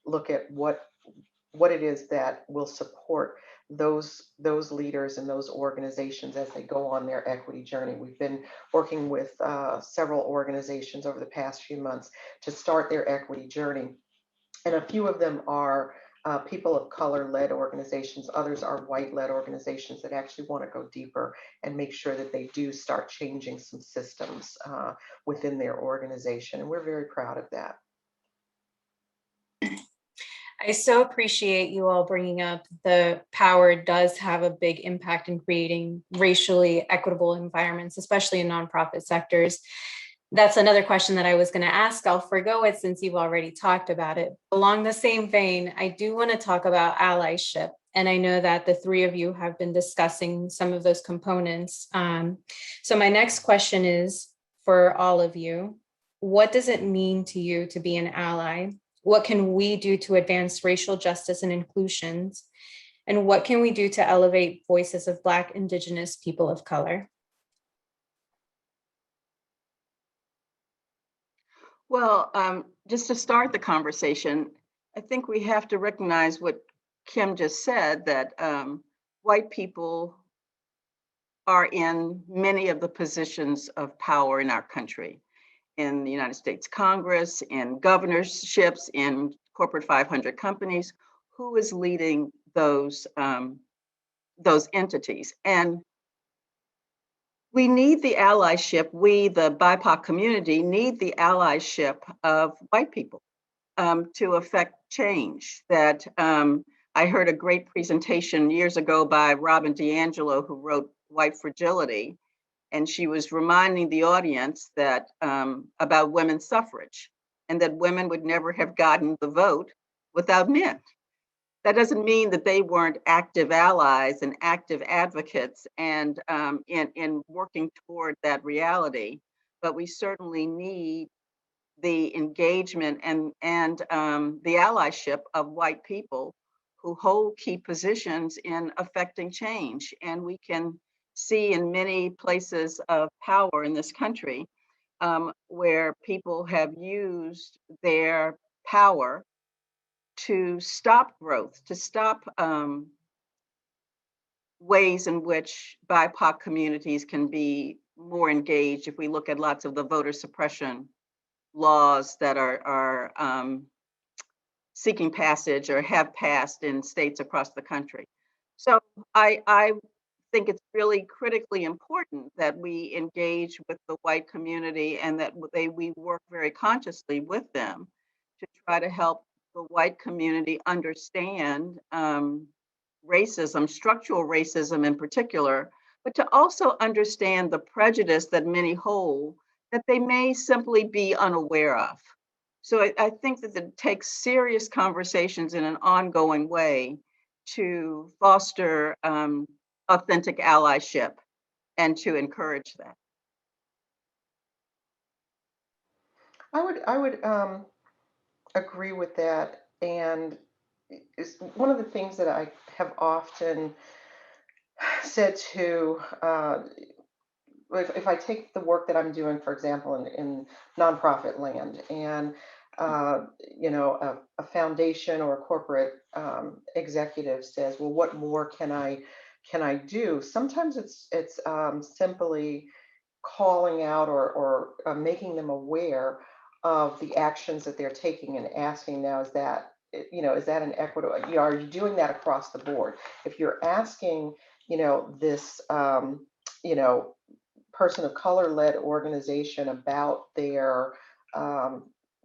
look at what it is that will support those leaders and those organizations as they go on their equity journey. We've been working with several organizations over the past few months to start their equity journey. And a few of them are people of color-led organizations. Others are white-led organizations that actually want to go deeper and make sure that they do start changing some systems within their organization. And we're very proud of that. I so appreciate you all bringing up the power does have a big impact in creating racially equitable environments, especially in nonprofit sectors. That's another question that I was going to ask. I'll forgo it since you've already talked about it. Along the same vein, I do want to talk about allyship. And I know that the three of you have been discussing some of those components. So my next question is for all of you. What does it mean to you to be an ally? What can we do to advance racial justice and inclusions? And what can we do to elevate voices of Black, Indigenous, people of color? Well, just to start the conversation, I think we have to recognize what Kim just said, that white people are in many of the positions of power in our country, in the United States Congress, in governorships, in corporate 500 companies. Who is leading those entities? And we need the allyship. We, the BIPOC community, need the allyship of white people to affect change. That I heard a great presentation years ago by Robin DiAngelo, who wrote White Fragility, and she was reminding the audience that about women's suffrage, and that women would never have gotten the vote without men. That doesn't mean that they weren't active allies and active advocates and in working toward that reality, but we certainly need the engagement and the allyship of white people who hold key positions in affecting change. And we can see in many places of power in this country where people have used their power to stop growth, to stop ways in which BIPOC communities can be more engaged. If we look at lots of the voter suppression laws that are seeking passage or have passed in states across the country. So I think it's really critically important that we engage with the white community, and that we work very consciously with them to try to help the white community understand racism, structural racism in particular, but to also understand the prejudice that many hold that they may simply be unaware of. So I think that it takes serious conversations in an ongoing way to foster authentic allyship and to encourage that. I would agree with that. And it's one of the things that I have often said to, if I take the work that I'm doing, for example, in nonprofit land, and a foundation or a corporate executive says, well, what more can I do? Sometimes it's simply calling out or making them aware of the actions that they're taking and asking now, is that, is that an equitable, are you doing that across the board? If you're asking, this, person of color led organization about their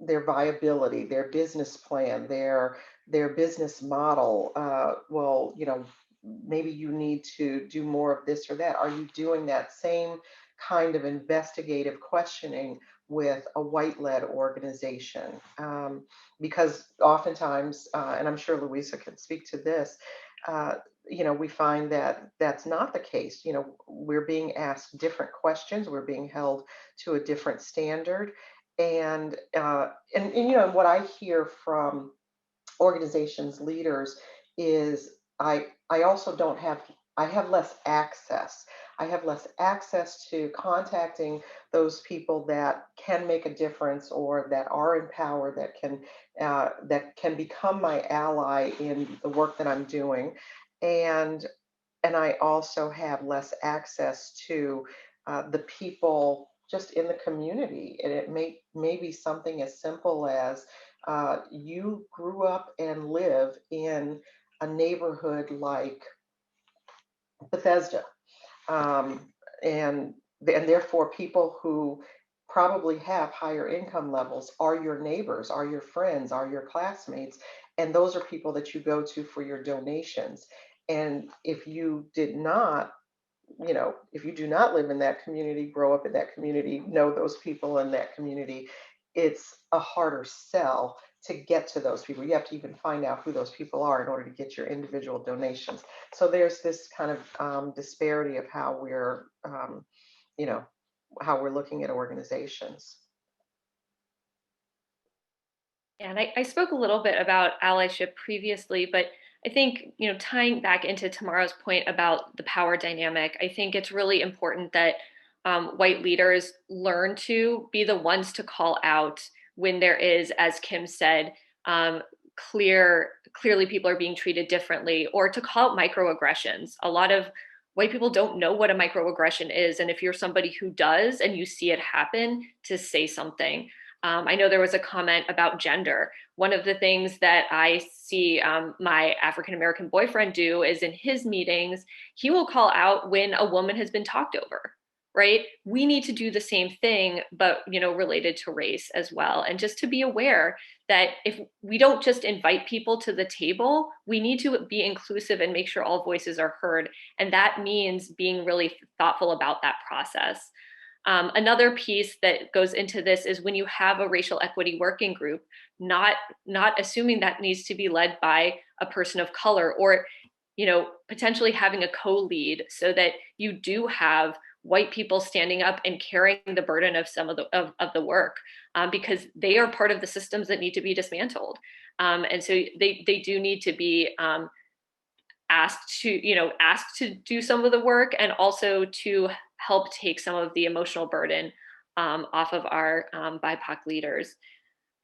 viability, their business plan, their business model, well, maybe you need to do more of this or that. Are you doing that same kind of investigative questioning with a white-led organization? Because oftentimes, and I'm sure Luisa can speak to this, we find that that's not the case. We're being asked different questions. We're being held to a different standard. And what I hear from organizations leaders is I also don't have, I have less access. I have less access to contacting those people that can make a difference or that are in power, that can become my ally in the work that I'm doing. And I also have less access to the people just in the community. And it may be something as simple as you grew up and live in a neighborhood like Bethesda, and therefore people who probably have higher income levels are your neighbors, are your friends, are your classmates, and those are people that you go to for your donations. And if you did not, if you do not live in that community, grow up in that community, know those people in that community, it's a harder sell to get to those people. You have to even find out who those people are in order to get your individual donations. So there's this kind of disparity of how we're, how we're looking at organizations. And I spoke a little bit about allyship previously, but I think, tying back into Tamara's point about the power dynamic, I think it's really important that white leaders learn to be the ones to call out when there is, as Kim said, clearly people are being treated differently, or to call out microaggressions. A lot of white people don't know what a microaggression is. And if you're somebody who does and you see it happen, to say something. I know there was a comment about gender. One of the things that I see my African-American boyfriend do is in his meetings, he will call out when a woman has been talked over, right? We need to do the same thing, but, related to race as well. And just to be aware that if we don't just invite people to the table, we need to be inclusive and make sure all voices are heard. And that means being really thoughtful about that process. Another piece that goes into this is when you have a racial equity working group, not assuming that needs to be led by a person of color, or potentially having a co-lead so that you do have white people standing up and carrying the burden of some of the work, because they are part of the systems that need to be dismantled. And so they do need to be asked to do some of the work, and also to help take some of the emotional burden off of our BIPOC leaders.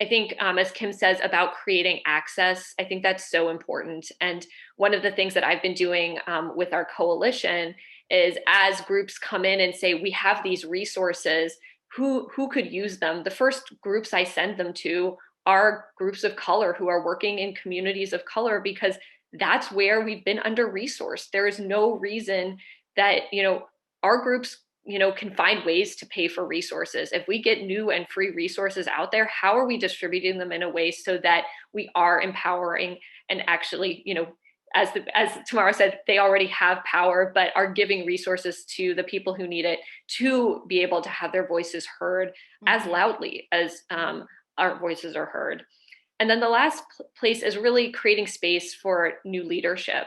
I think, as Kim says about creating access, I think that's so important. And one of the things that I've been doing with our coalition is, as groups come in and say, we have these resources, who could use them? The first groups I send them to are groups of color who are working in communities of color, because that's where we've been under-resourced. There is no reason that, our groups, can find ways to pay for resources. If we get new and free resources out there, how are we distributing them in a way so that we are empowering and actually, as Tamara said, they already have power, but are giving resources to the people who need it to be able to have their voices heard as loudly as our voices are heard. And then the last place is really creating space for new leadership.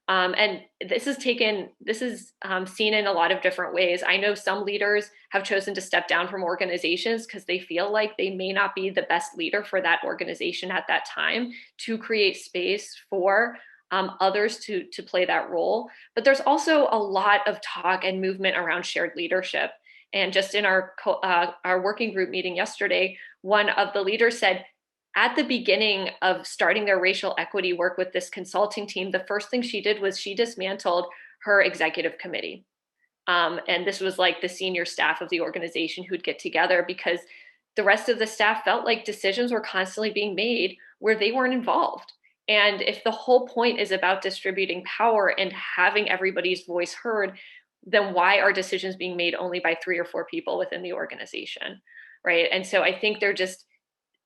And this is seen in a lot of different ways. I know some leaders have chosen to step down from organizations because they feel like they may not be the best leader for that organization at that time, to create space for others to play that role. But there's also a lot of talk and movement around shared leadership. And just in our working group meeting yesterday, one of the leaders said, at the beginning of starting their racial equity work with this consulting team, the first thing she did was she dismantled her executive committee. And this was like the senior staff of the organization who'd get together, because the rest of the staff felt like decisions were constantly being made where they weren't involved. And if the whole point is about distributing power and having everybody's voice heard, then why are decisions being made only by 3 or 4 people within the organization, right? And so I think they're just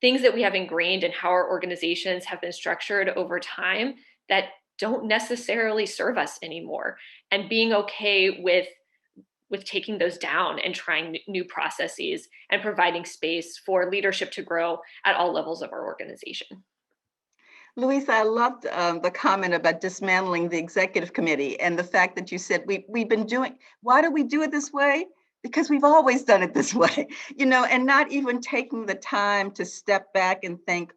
things that we have ingrained in how our organizations have been structured over time that don't necessarily serve us anymore. And being okay with taking those down and trying new processes and providing space for leadership to grow at all levels of our organization. Luisa, I loved the comment about dismantling the executive committee and the fact that you said we've been doing, why do we do it this way? Because we've always done it this way, and not even taking the time to step back and think,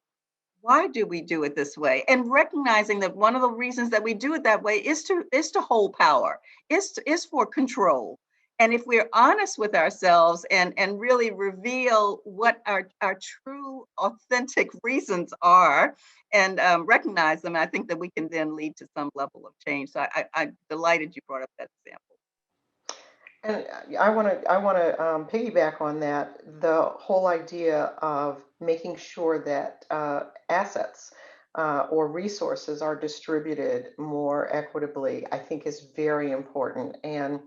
why do we do it this way? And recognizing that one of the reasons that we do it that way is to hold power, is for control. And if we're honest with ourselves and really reveal what our true, authentic reasons are and recognize them, I think that we can then lead to some level of change. So I'm delighted you brought up that example. And I want to piggyback on that. The whole idea of making sure that assets or resources are distributed more equitably, I think, is very important. And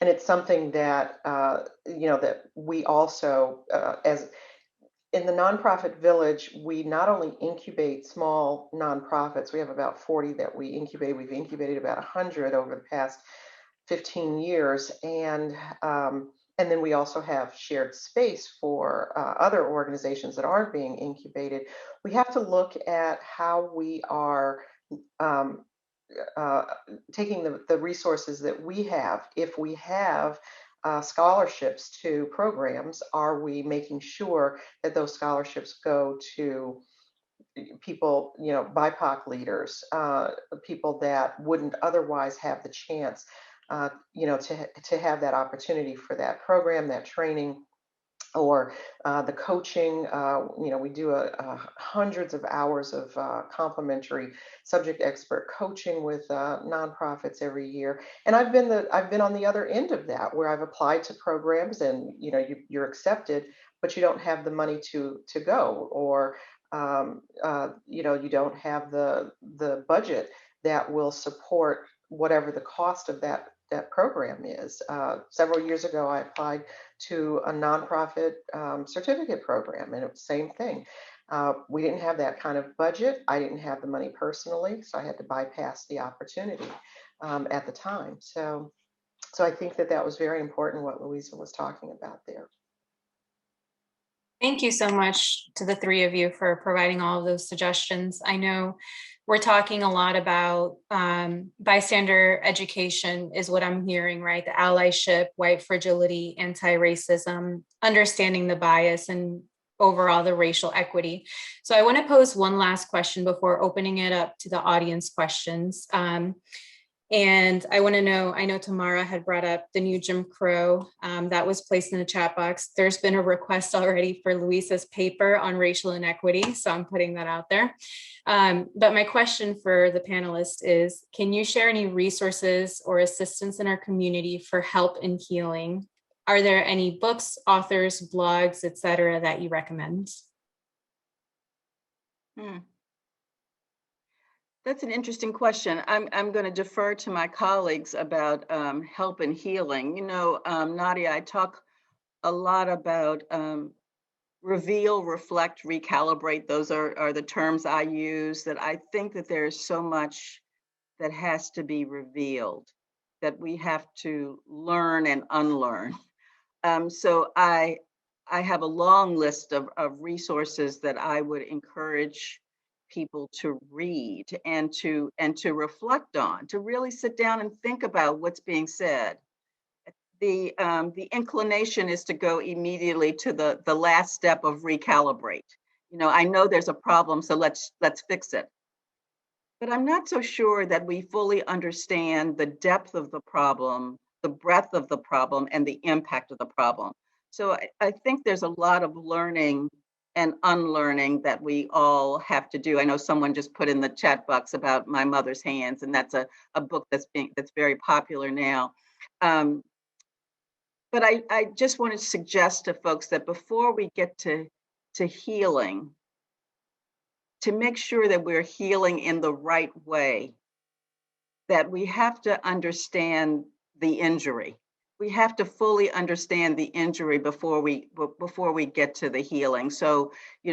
it's something that that we also, as in the nonprofit village, we not only incubate small nonprofits. We have about 40 that we incubate. We've incubated about 100 over the past 15 years, and then we also have shared space for other organizations that aren't being incubated. We have to look at how we are taking the resources that we have. If we have scholarships to programs, are we making sure that those scholarships go to people, BIPOC leaders, people that wouldn't otherwise have the chance, to have that opportunity for that program, that training, or the coaching. We do hundreds of hours of complimentary subject expert coaching with nonprofits every year. And I've been on the other end of that, where I've applied to programs and you're accepted, but you don't have the money to go, or you don't have the budget that will support whatever the cost of that program is. Several years ago, I applied to a nonprofit certificate program, and it was the same thing. We didn't have that kind of budget. I didn't have the money personally, so I had to bypass the opportunity at the time. So I think that was very important, what Luisa was talking about there. Thank you so much to the three of you for providing all of those suggestions. I know we're talking a lot about bystander education is what I'm hearing, right? The allyship, white fragility, anti-racism, understanding the bias, and overall the racial equity. So I want to pose one last question before opening it up to the audience questions. And I want to know, I know Tamara had brought up the new Jim Crow that was placed in the chat box. There's been a request already for Luisa's paper on racial inequity, so I'm putting that out there. But my question for the panelists is, can you share any resources or assistance in our community for help in healing? Are there any books, authors, blogs, etc., that you recommend? That's an interesting question. I'm going to defer to my colleagues about help and healing. Nadia, I talk a lot about reveal, reflect, recalibrate. Those are the terms I use, that I think that there's so much that has to be revealed, that we have to learn and unlearn. So I have a long list of resources that I would encourage people to read and to reflect on, to really sit down and think about what's being said. The inclination is to go immediately to the last step of recalibrate. I know there's a problem, so let's fix it. But I'm not so sure that we fully understand the depth of the problem, the breadth of the problem, and the impact of the problem. So I think there's a lot of learning and unlearning that we all have to do. I know someone just put in the chat box about My Mother's Hands, and that's a book that's very popular now. But but I just want to suggest to folks that before we get to healing, to make sure that we're healing in the right way, that we have to understand the injury. We have to fully understand the injury before we get to the healing. So,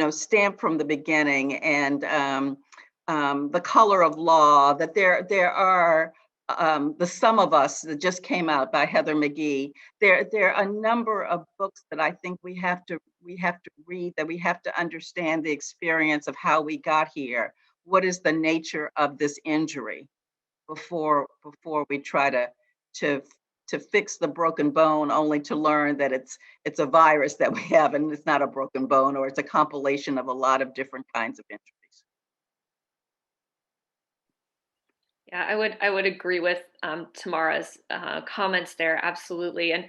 stamp from the beginning, and the color of law, that there are the Sum of Us that just came out by Heather McGee. There are a number of books that I think we have to read, that we have to understand the experience of how we got here. What is the nature of this injury before we try to fix the broken bone, only to learn that it's a virus that we have and it's not a broken bone, or it's a compilation of a lot of different kinds of injuries. Yeah, I would agree with Tamara's comments there, absolutely. And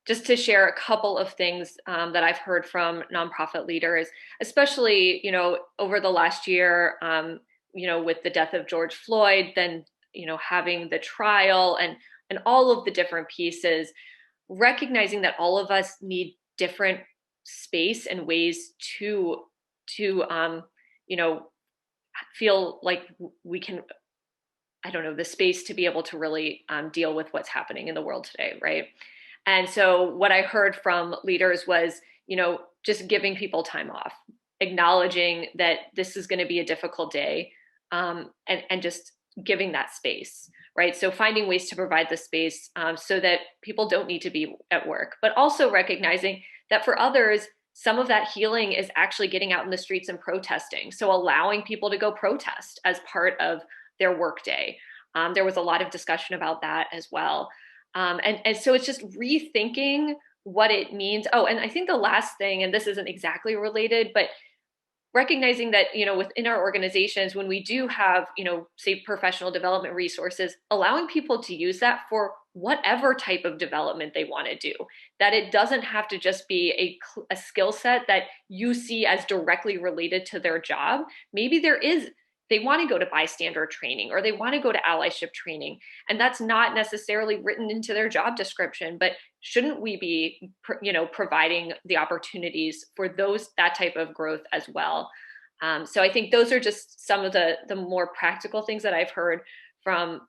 just to share a couple of things that I've heard from nonprofit leaders, especially over the last year, with the death of George Floyd, then having the trial and all of the different pieces, recognizing that all of us need different space and ways to feel like we can, the space to be able to really deal with what's happening in the world today, right? And so what I heard from leaders was, just giving people time off, acknowledging that this is going to be a difficult day, and just giving that space, right? So finding ways to provide the space so that people don't need to be at work, but also recognizing that for others, some of that healing is actually getting out in the streets and protesting. So allowing people to go protest as part of their workday. There was a lot of discussion about that as well. And so it's just rethinking what it means. Oh, and I think the last thing, and this isn't exactly related, but recognizing that, within our organizations, when we do have, say, professional development resources, allowing people to use that for whatever type of development they want to do, that it doesn't have to just be a skill set that you see as directly related to their job. Maybe they want to go to bystander training, or they want to go to allyship training, and that's not necessarily written into their job description. But shouldn't we be, providing the opportunities for that type of growth as well? So I think those are just some of the more practical things that I've heard from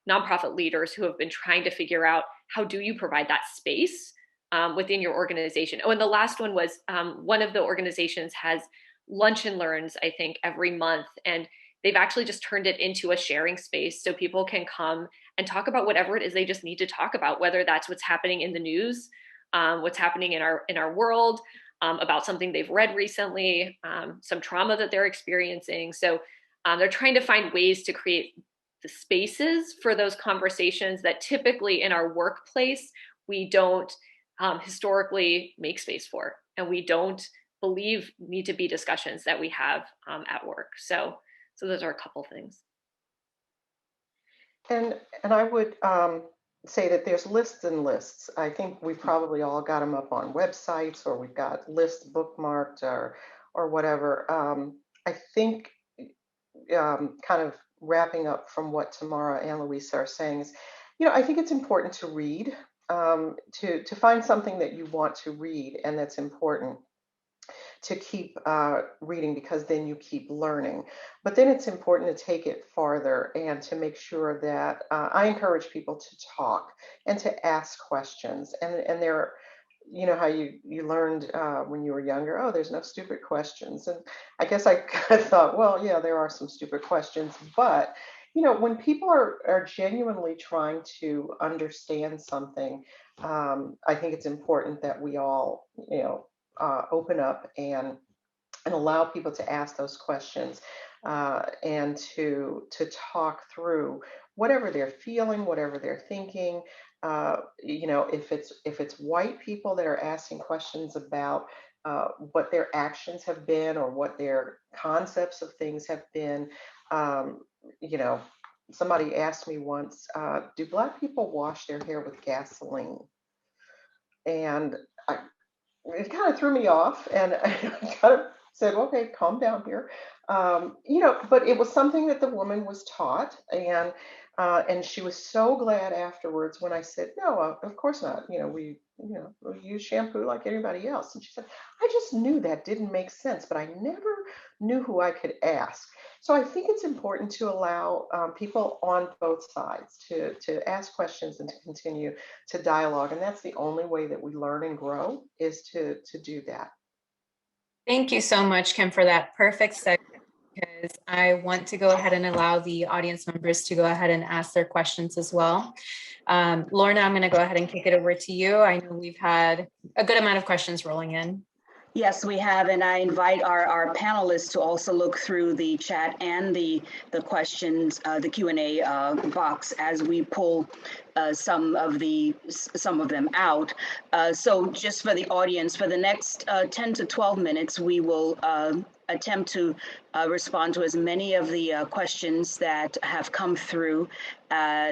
nonprofit leaders who have been trying to figure out, how do you provide that space within your organization? Oh, and the last one was one of the organizations has lunch and learns, I think, every month. And they've actually just turned it into a sharing space so people can come and talk about whatever it is they just need to talk about, whether that's what's happening in the news, what's happening in our world, about something they've read recently, some trauma that they're experiencing. So they're trying to find ways to create the spaces for those conversations that typically in our workplace, we don't historically make space for, and we don't believe need to be discussions that we have at work. So those are a couple things. And I would say that there's lists and lists. I think we probably all got them up on websites, or we've got lists bookmarked, or whatever. I think kind of wrapping up from what Tamara and Luisa are saying is, I think it's important to read, to find something that you want to read and that's important, to keep reading, because then you keep learning. But then it's important to take it farther and to make sure that I encourage people to talk and to ask questions. And there, how you learned when you were younger, oh, there's no stupid questions. And I guess I thought, well, yeah, there are some stupid questions. But, when people are genuinely trying to understand something, I think it's important that we all, open up and allow people to ask those questions, and to talk through whatever they're feeling, whatever they're thinking. If it's white people that are asking questions about what their actions have been, or what their concepts of things have been. Somebody asked me once, do Black people wash their hair with gasoline? And it kind of threw me off, and I kind of said, okay, calm down here. But it was something that the woman was taught, and And she was so glad afterwards when I said, no, of course not. We use shampoo like anybody else. And she said, I just knew that didn't make sense, but I never knew who I could ask. So I think it's important to allow people on both sides to ask questions and to continue to dialogue. And that's the only way that we learn and grow, is to do that. Thank you so much, Kim, for that perfect segue, because I want to go ahead and allow the audience members to go ahead and ask their questions as well. Lorna, I'm going to go ahead and kick it over to you. I know we've had a good amount of questions rolling in. Yes, we have, and I invite our panelists to also look through the chat and the questions, the Q&A box as we pull some of them out. So just for the audience, for the next 10 to 12 minutes, we will attempt to respond to as many of the questions that have come through.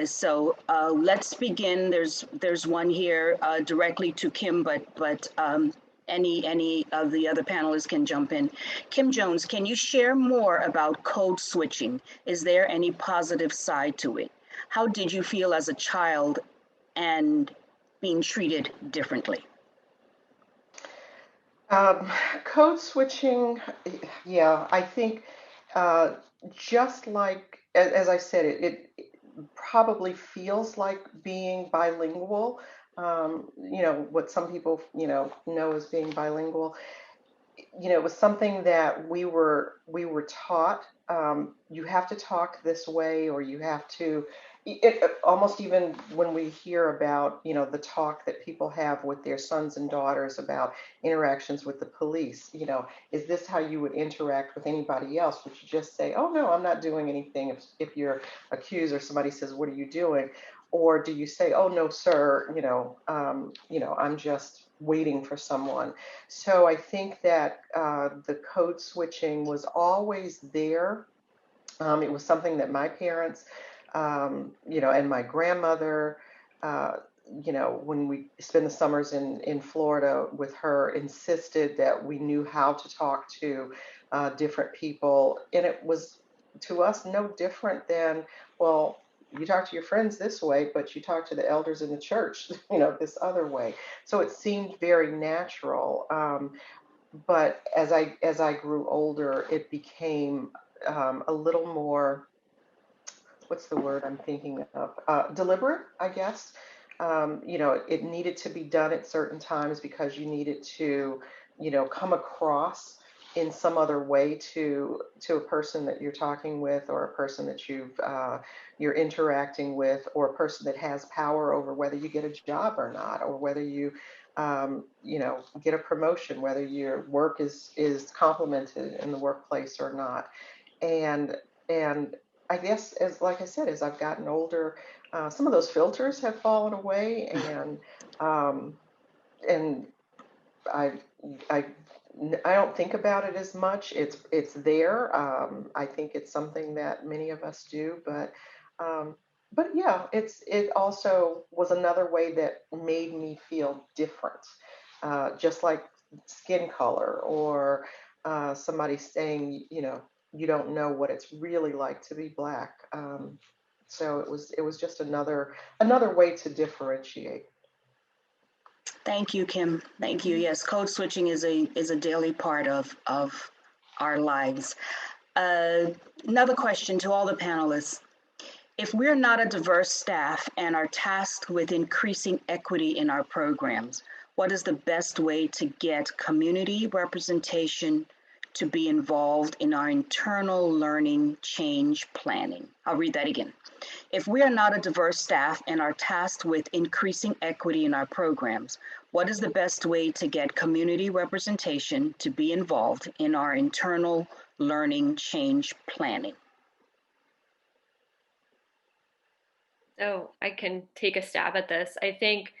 So let's begin. There's one here directly to Kim, but any of the other panelists can jump in. Kim Jones, can you share more about code switching? Is there any positive side to it? How did you feel as a child and being treated differently? Code switching, yeah, I think just like, as I said, it probably feels like being bilingual. What some people, know as being bilingual. It was something that we were taught. You have to talk this way, or you have to. Almost even when we hear about, the talk that people have with their sons and daughters about interactions with the police, is this how you would interact with anybody else? Would you just say, oh, no, I'm not doing anything if you're accused or somebody says, what are you doing? Or do you say, oh, no, sir, I'm just waiting for someone? So I think that the code switching was always there. It was something that my parents, and my grandmother, when we spend the summers in Florida with her, insisted that we knew how to talk to different people. And it was, to us, no different than, well, you talk to your friends this way, but you talk to the elders in the church, this other way. So it seemed very natural. But as I grew older, it became a little more, what's the word I'm thinking of? Deliberate, I guess. It needed to be done at certain times because you needed to, come across in some other way to a person that you're talking with, or a person that you're interacting with, or a person that has power over whether you get a job or not, or whether you get a promotion, whether your work is complimented in the workplace or not. And I guess, like I said, as I've gotten older, some of those filters have fallen away, and I don't think about it as much. It's there. I think it's something that many of us do, but yeah, it also was another way that made me feel different, just like skin color, or somebody saying, you don't know what it's really like to be Black. So it was just another way to differentiate. Thank you, Kim. Thank you. Yes, code switching is a daily part of our lives. Another question to all the panelists. If we're not a diverse staff and are tasked with increasing equity in our programs, what is the best way to get community representation to be involved in our internal learning change planning? I'll read that again. If we are not a diverse staff and are tasked with increasing equity in our programs, what is the best way to get community representation to be involved in our internal learning change planning? So I can take a stab at this. I think,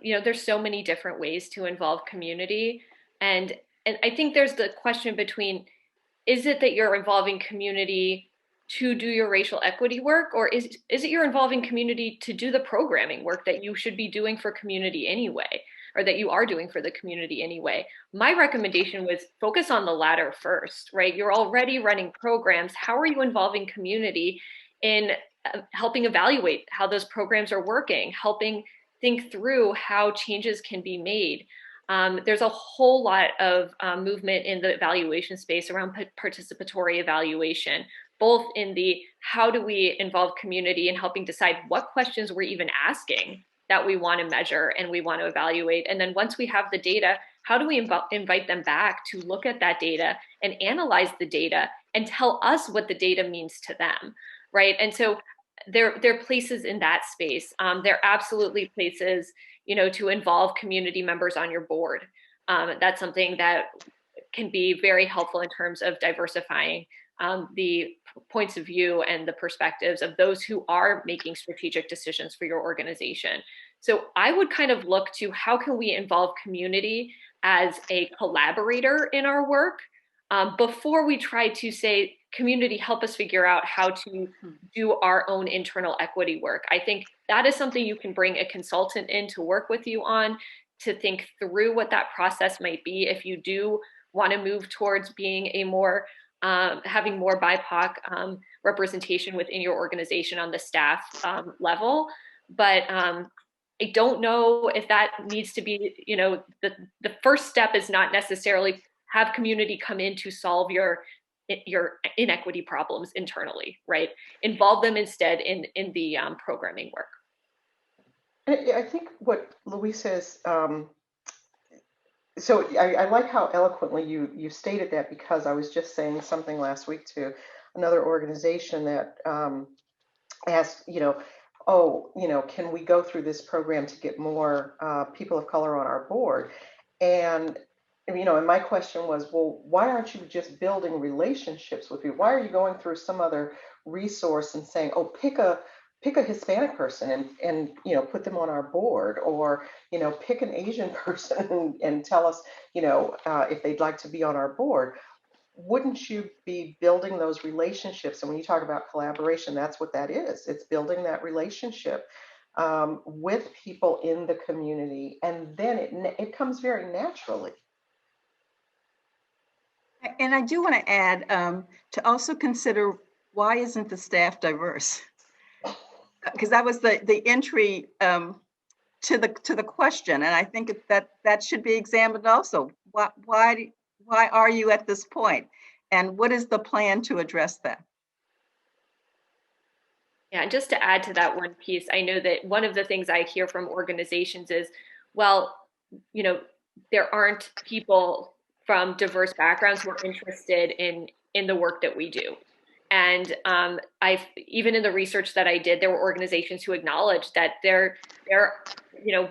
there's so many different ways to involve community. And I think there's the question between, is it that you're involving community to do your racial equity work, or is it you're involving community to do the programming work that you should be doing for community anyway, or that you are doing for the community anyway? My recommendation was focus on the latter first, right? You're already running programs. How are you involving community in helping evaluate how those programs are working, helping think through how changes can be made. There's a whole lot of movement in the evaluation space around participatory evaluation, both in the how do we involve community in helping decide what questions we're even asking that we want to measure and we want to evaluate. And then once we have the data, how do we invite them back to look at that data and analyze the data and tell us what the data means to them, right? And so there are places in that space. There are absolutely places, to involve community members on your board. That's something that can be very helpful in terms of diversifying the points of view and the perspectives of those who are making strategic decisions for your organization. So I would kind of look to how can we involve community as a collaborator in our work before we try to say, community, help us figure out how to do our own internal equity work. I think that is something you can bring a consultant in to work with you on, to think through what that process might be if you do want to move towards being a more having more BIPOC representation within your organization on the staff level. But I don't know if that needs to be, the first step is not necessarily have community come in to solve your inequity problems internally, right? Involve them instead in the programming work. I think what Luisa is, so I like how eloquently you stated that, because I was just saying something last week to another organization that asked, can we go through this program to get more people of color on our board? And my question was, well, why aren't you just building relationships with people? Why are you going through some other resource and saying, oh, pick a Hispanic person and put them on our board, or pick an Asian person and tell us if they'd like to be on our board? Wouldn't you be building those relationships? And when you talk about collaboration, that's what that is. It's building that relationship with people in the community, and then it comes very naturally. And I do want to add to also consider, why isn't the staff diverse? Because that was the entry to the question, and I think that should be examined also. Why are you at this point, and what is the plan to address that? Yeah, and just to add to that one piece, I know that one of the things I hear from organizations is, well, there aren't people from diverse backgrounds who are interested in the work that we do. And I've, even in the research that I did, there were organizations who acknowledged that there are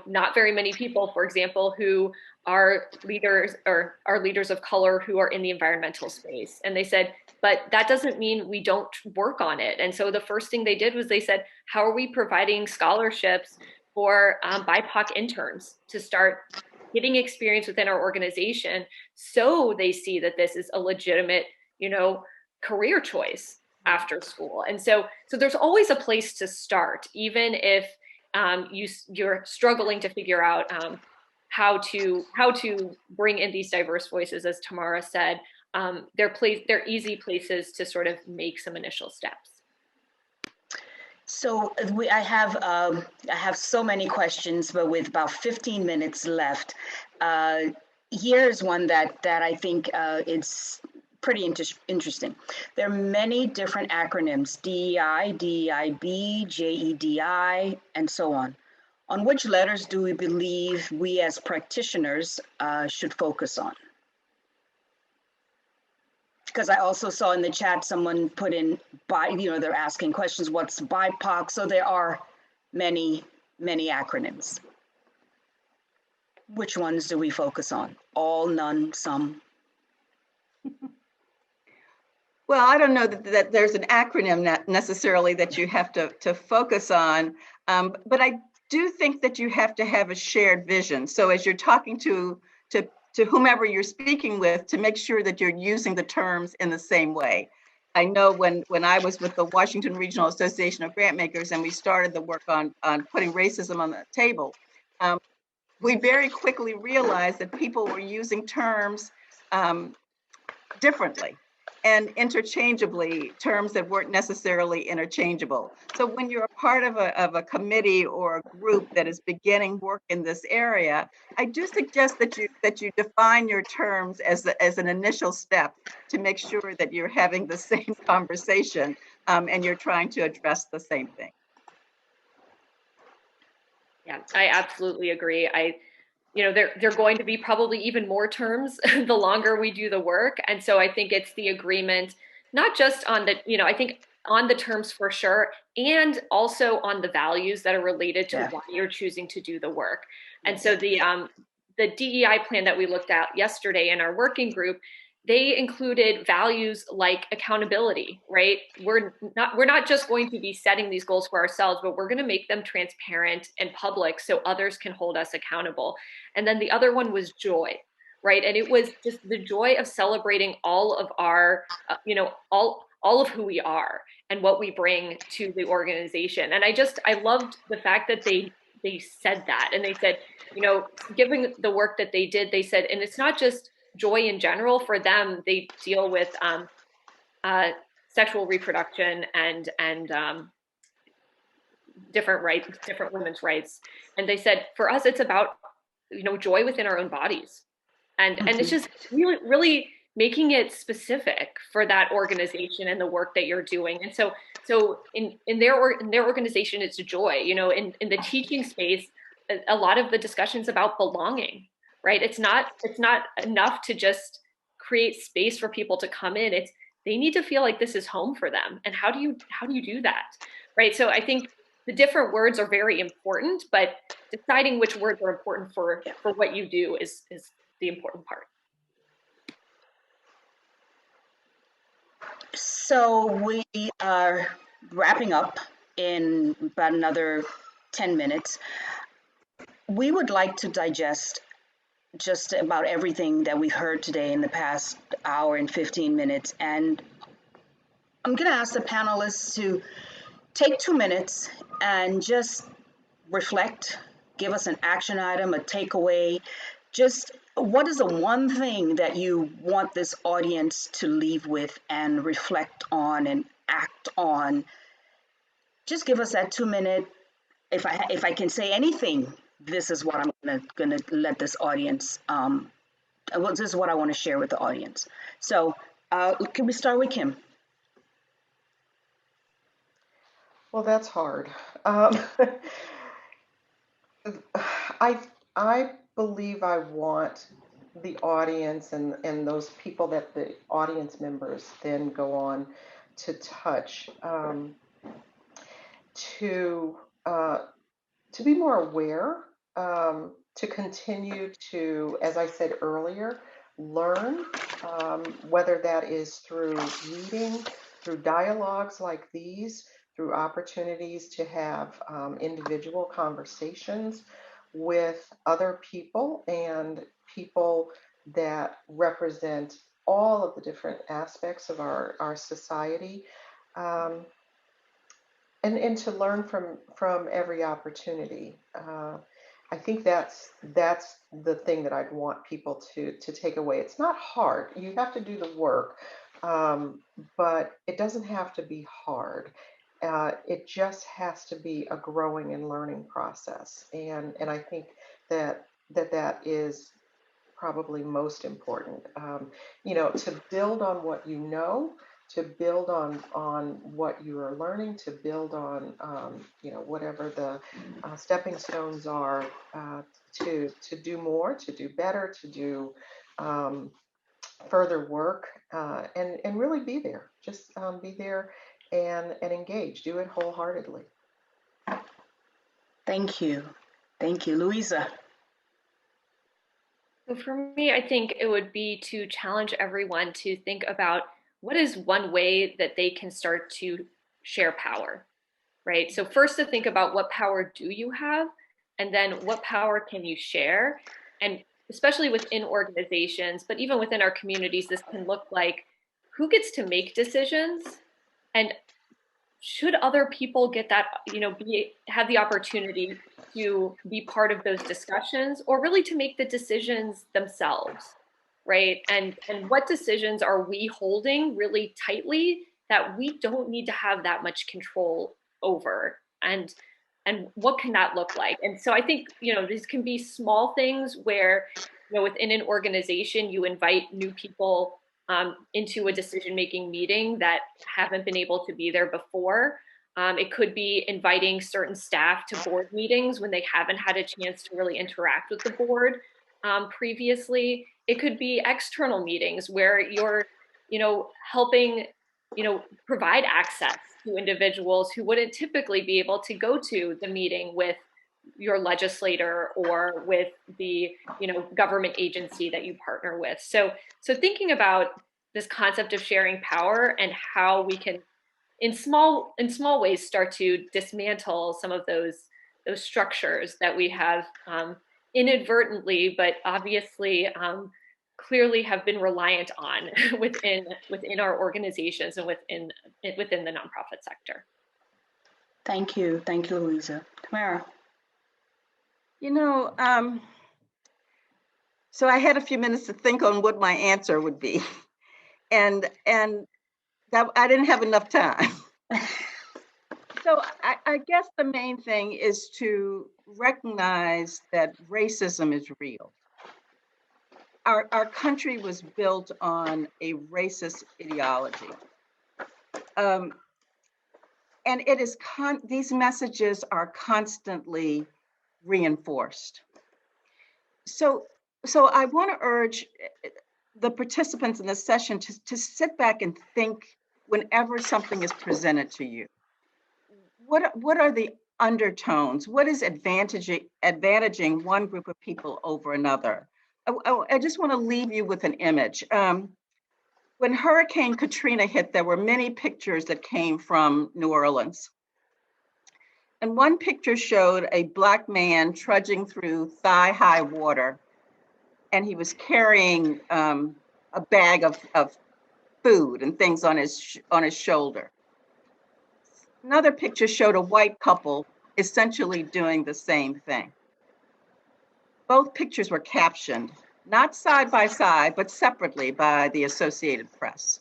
not very many people, for example, who are leaders or are leaders of color who are in the environmental space. And they said, but that doesn't mean we don't work on it. And so the first thing they did was they said, how are we providing scholarships for BIPOC interns to start getting experience within our organization, so they see that this is a legitimate, career choice after school. And so there's always a place to start, even if you're struggling to figure out how to bring in these diverse voices, as Tamara said. They're easy places to sort of make some initial steps. So I have so many questions, but with about 15 minutes left, here's one that I think it's pretty interesting. There are many different acronyms: DEI, DEIB, JEDI, and so on. On which letters do we believe we as practitioners should focus on? Because I also saw in the chat someone put in, they're asking questions, what's BIPOC? So there are many, many acronyms. Which ones do we focus on? All, none, some? Well, I don't know that there's an acronym necessarily that you have to focus on, but I do think that you have to have a shared vision. So as you're talking to whomever you're speaking with, to make sure that you're using the terms in the same way. I know when I was with the Washington Regional Association of Grantmakers and we started the work on putting racism on the table, we very quickly realized that people were using terms differently. and interchangeably terms that weren't necessarily interchangeable. So when you're a part of a committee or a group that is beginning work in this area, I do suggest that you define your terms as an initial step to make sure that you're having the same conversation and you're trying to address the same thing. Yeah, I absolutely agree. There are going to be probably even more terms the longer we do the work. And so I think it's the agreement, not just on I think on the terms for sure, and also on the values that are related to why you're choosing to do the work. And so the DEI plan that we looked at yesterday in our working group, they included values like accountability, right? We're not just going to be setting these goals for ourselves, but we're going to make them transparent and public so others can hold us accountable. And then the other one was joy, right? And it was just the joy of celebrating all of our, all of who we are and what we bring to the organization. And I loved the fact that they said that, and they said, given the work that they did, they said, and it's not just joy in general. For them, they deal with sexual reproduction and different rights, different women's rights. And they said, for us, it's about joy within our own bodies, and it's just really making it specific for that organization and the work that you're doing. And so in their organization, it's joy. In the teaching space, a lot of the discussions about belonging. Right? It's not enough to just create space for people to come in. They need to feel like this is home for them. And how do you do that? Right? So I think the different words are very important, but deciding which words are important for what you do is the important part. So we are wrapping up in about another 10 minutes. We would like to digest just about everything that we've heard today in the past hour and 15 minutes. And I'm going to ask the panelists to take 2 minutes and just reflect, give us an action item, a takeaway. Just what is the one thing that you want this audience to leave with and reflect on and act on? Just give us that 2 minute. If I can say anything, this is what I'm gonna let this audience. This is what I want to share with the audience. So, can we start with Kim? Well, that's hard. I believe I want the audience and those people that the audience members then go on to touch to be more aware, to continue to, as I said earlier, learn, whether that is through reading, through dialogues like these, through opportunities to have individual conversations with other people and people that represent all of the different aspects of our society. And to learn from every opportunity. I think that's the thing that I'd want people to take away. It's not hard. You have to do the work, but it doesn't have to be hard. It just has to be a growing and learning process. And I think that is probably most important. To build on what you know, to build on what you are learning, to build on whatever the stepping stones are, to do more, to do better, to do further work, and really be there. Just be there and engage. Do it wholeheartedly. Thank you, Luisa. So for me, I think it would be to challenge everyone to think about what is one way that they can start to share power, right? So first to think about what power do you have, and then what power can you share? And especially within organizations, but even within our communities, this can look like who gets to make decisions, and should other people get that, have the opportunity to be part of those discussions, or really to make the decisions themselves, right? And what decisions are we holding really tightly that we don't need to have that much control over? And what can that look like? And so I think, these can be small things where, within an organization, you invite new people into a decision-making meeting that haven't been able to be there before. It could be inviting certain staff to board meetings when they haven't had a chance to really interact with the board previously. It could be external meetings where you're, helping, provide access to individuals who wouldn't typically be able to go to the meeting with your legislator or with the government agency that you partner with. So thinking about this concept of sharing power and how we can in small ways start to dismantle some of those structures that we have inadvertently but obviously clearly have been reliant on within our organizations and within the nonprofit sector. Thank you, Luisa. Tamara. So I had a few minutes to think on what my answer would be, and that I didn't have enough time. So I guess the main thing is to recognize that racism is real. Our country was built on a racist ideology. And it is these messages are constantly reinforced. So I want to urge the participants in this session to sit back and think whenever something is presented to you. What are the undertones? What is advantaging one group of people over another? I just want to leave you with an image. When Hurricane Katrina hit, there were many pictures that came from New Orleans. And one picture showed a Black man trudging through thigh-high water, and he was carrying a bag of food and things on his shoulder. Another picture showed a white couple essentially doing the same thing. Both pictures were captioned, not side by side, but separately by the Associated Press.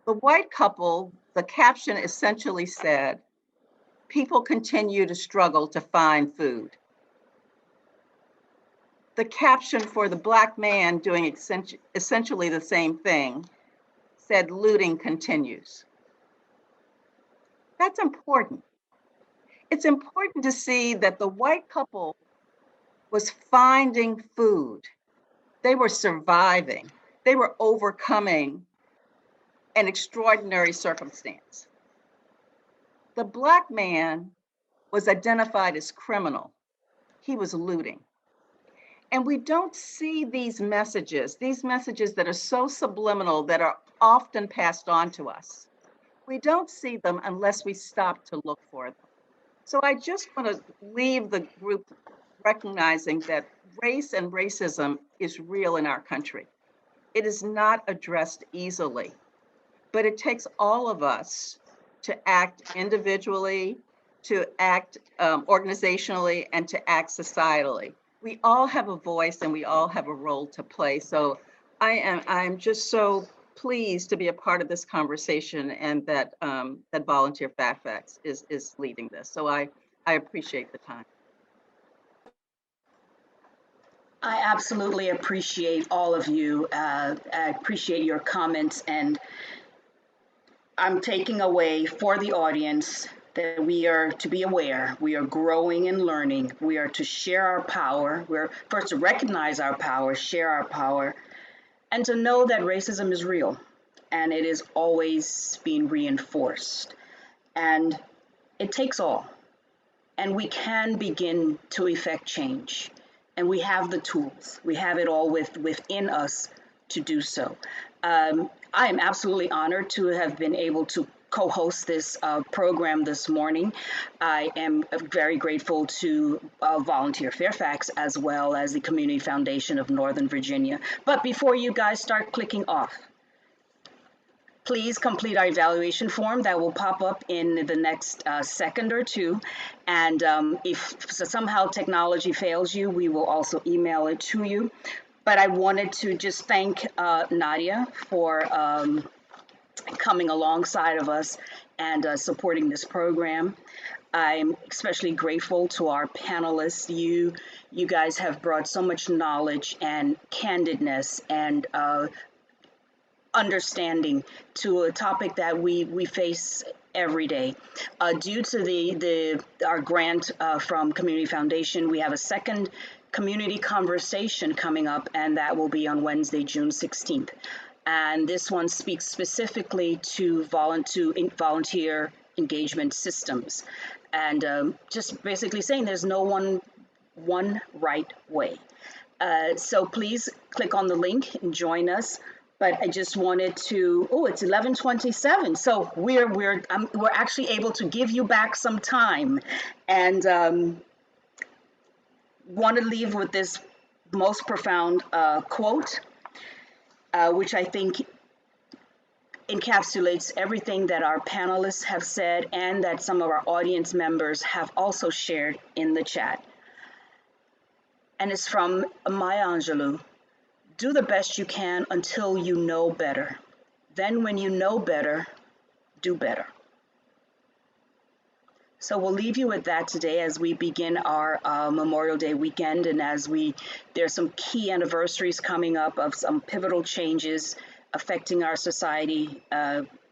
The white couple, the caption essentially said, "People continue to struggle to find food." The caption for the Black man doing essentially the same thing said, "Looting continues." That's important. It's important to see that the white couple was finding food. They were surviving. They were overcoming an extraordinary circumstance. The Black man was identified as criminal. He was looting. And we don't see these messages that are so subliminal, that are often passed on to us. We don't see them unless we stop to look for them. So I just want to leave the group recognizing that race and racism is real in our country. It is not addressed easily, but it takes all of us to act individually, to act organizationally, and to act societally. We all have a voice and we all have a role to play. So I'm just so pleased to be a part of this conversation, and that Volunteer Fairfax is leading this. So I appreciate the time. I absolutely appreciate all of you. I appreciate your comments, and I'm taking away for the audience that we are to be aware. We are growing and learning. We are to share our power. We're first to recognize our power, share our power, and to know that racism is real and it is always being reinforced. And it takes all. And we can begin to effect change. And we have the tools. We have it all within us to do so. I am absolutely honored to have been able to co-host this program this morning. I am very grateful to Volunteer Fairfax, as well as the Community Foundation of Northern Virginia. But before you guys start clicking off, please complete our evaluation form that will pop up in the next second or two. And if somehow technology fails you, we will also email it to you. But I wanted to just thank Nadia for coming alongside of us and supporting this program. I'm especially grateful to our panelists. You guys have brought so much knowledge and candidness and understanding to a topic that we face every day. Due to our grant from Community Foundation, we have a second community conversation coming up, and that will be on Wednesday, June 16th. And this one speaks specifically to volunteer engagement systems, and just basically saying there's no one right way. So please click on the link and join us. But I just wanted to, oh, it's 11:27. So we're actually able to give you back some time, and want to leave with this most profound quote, which I think encapsulates everything that our panelists have said and that some of our audience members have also shared in the chat. And it's from Maya Angelou. Do the best you can until you know better. Then when you know better, do better. So we'll leave you with that today as we begin our Memorial Day weekend, and as there's some key anniversaries coming up of some pivotal changes affecting our society.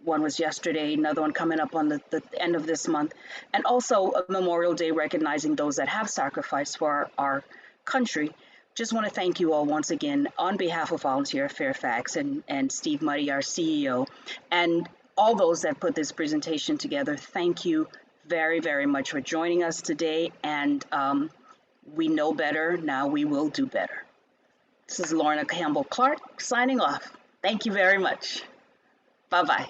One was yesterday, another one coming up on the end of this month, and also a Memorial Day recognizing those that have sacrificed for our country. Just want to thank you all once again on behalf of Volunteer Fairfax and Steve Muddy, our CEO, and all those that put this presentation together. Thank you very, very much for joining us today. And we know better, now we will do better. This is Lorna Campbell-Clarke signing off. Thank you very much. Bye-bye.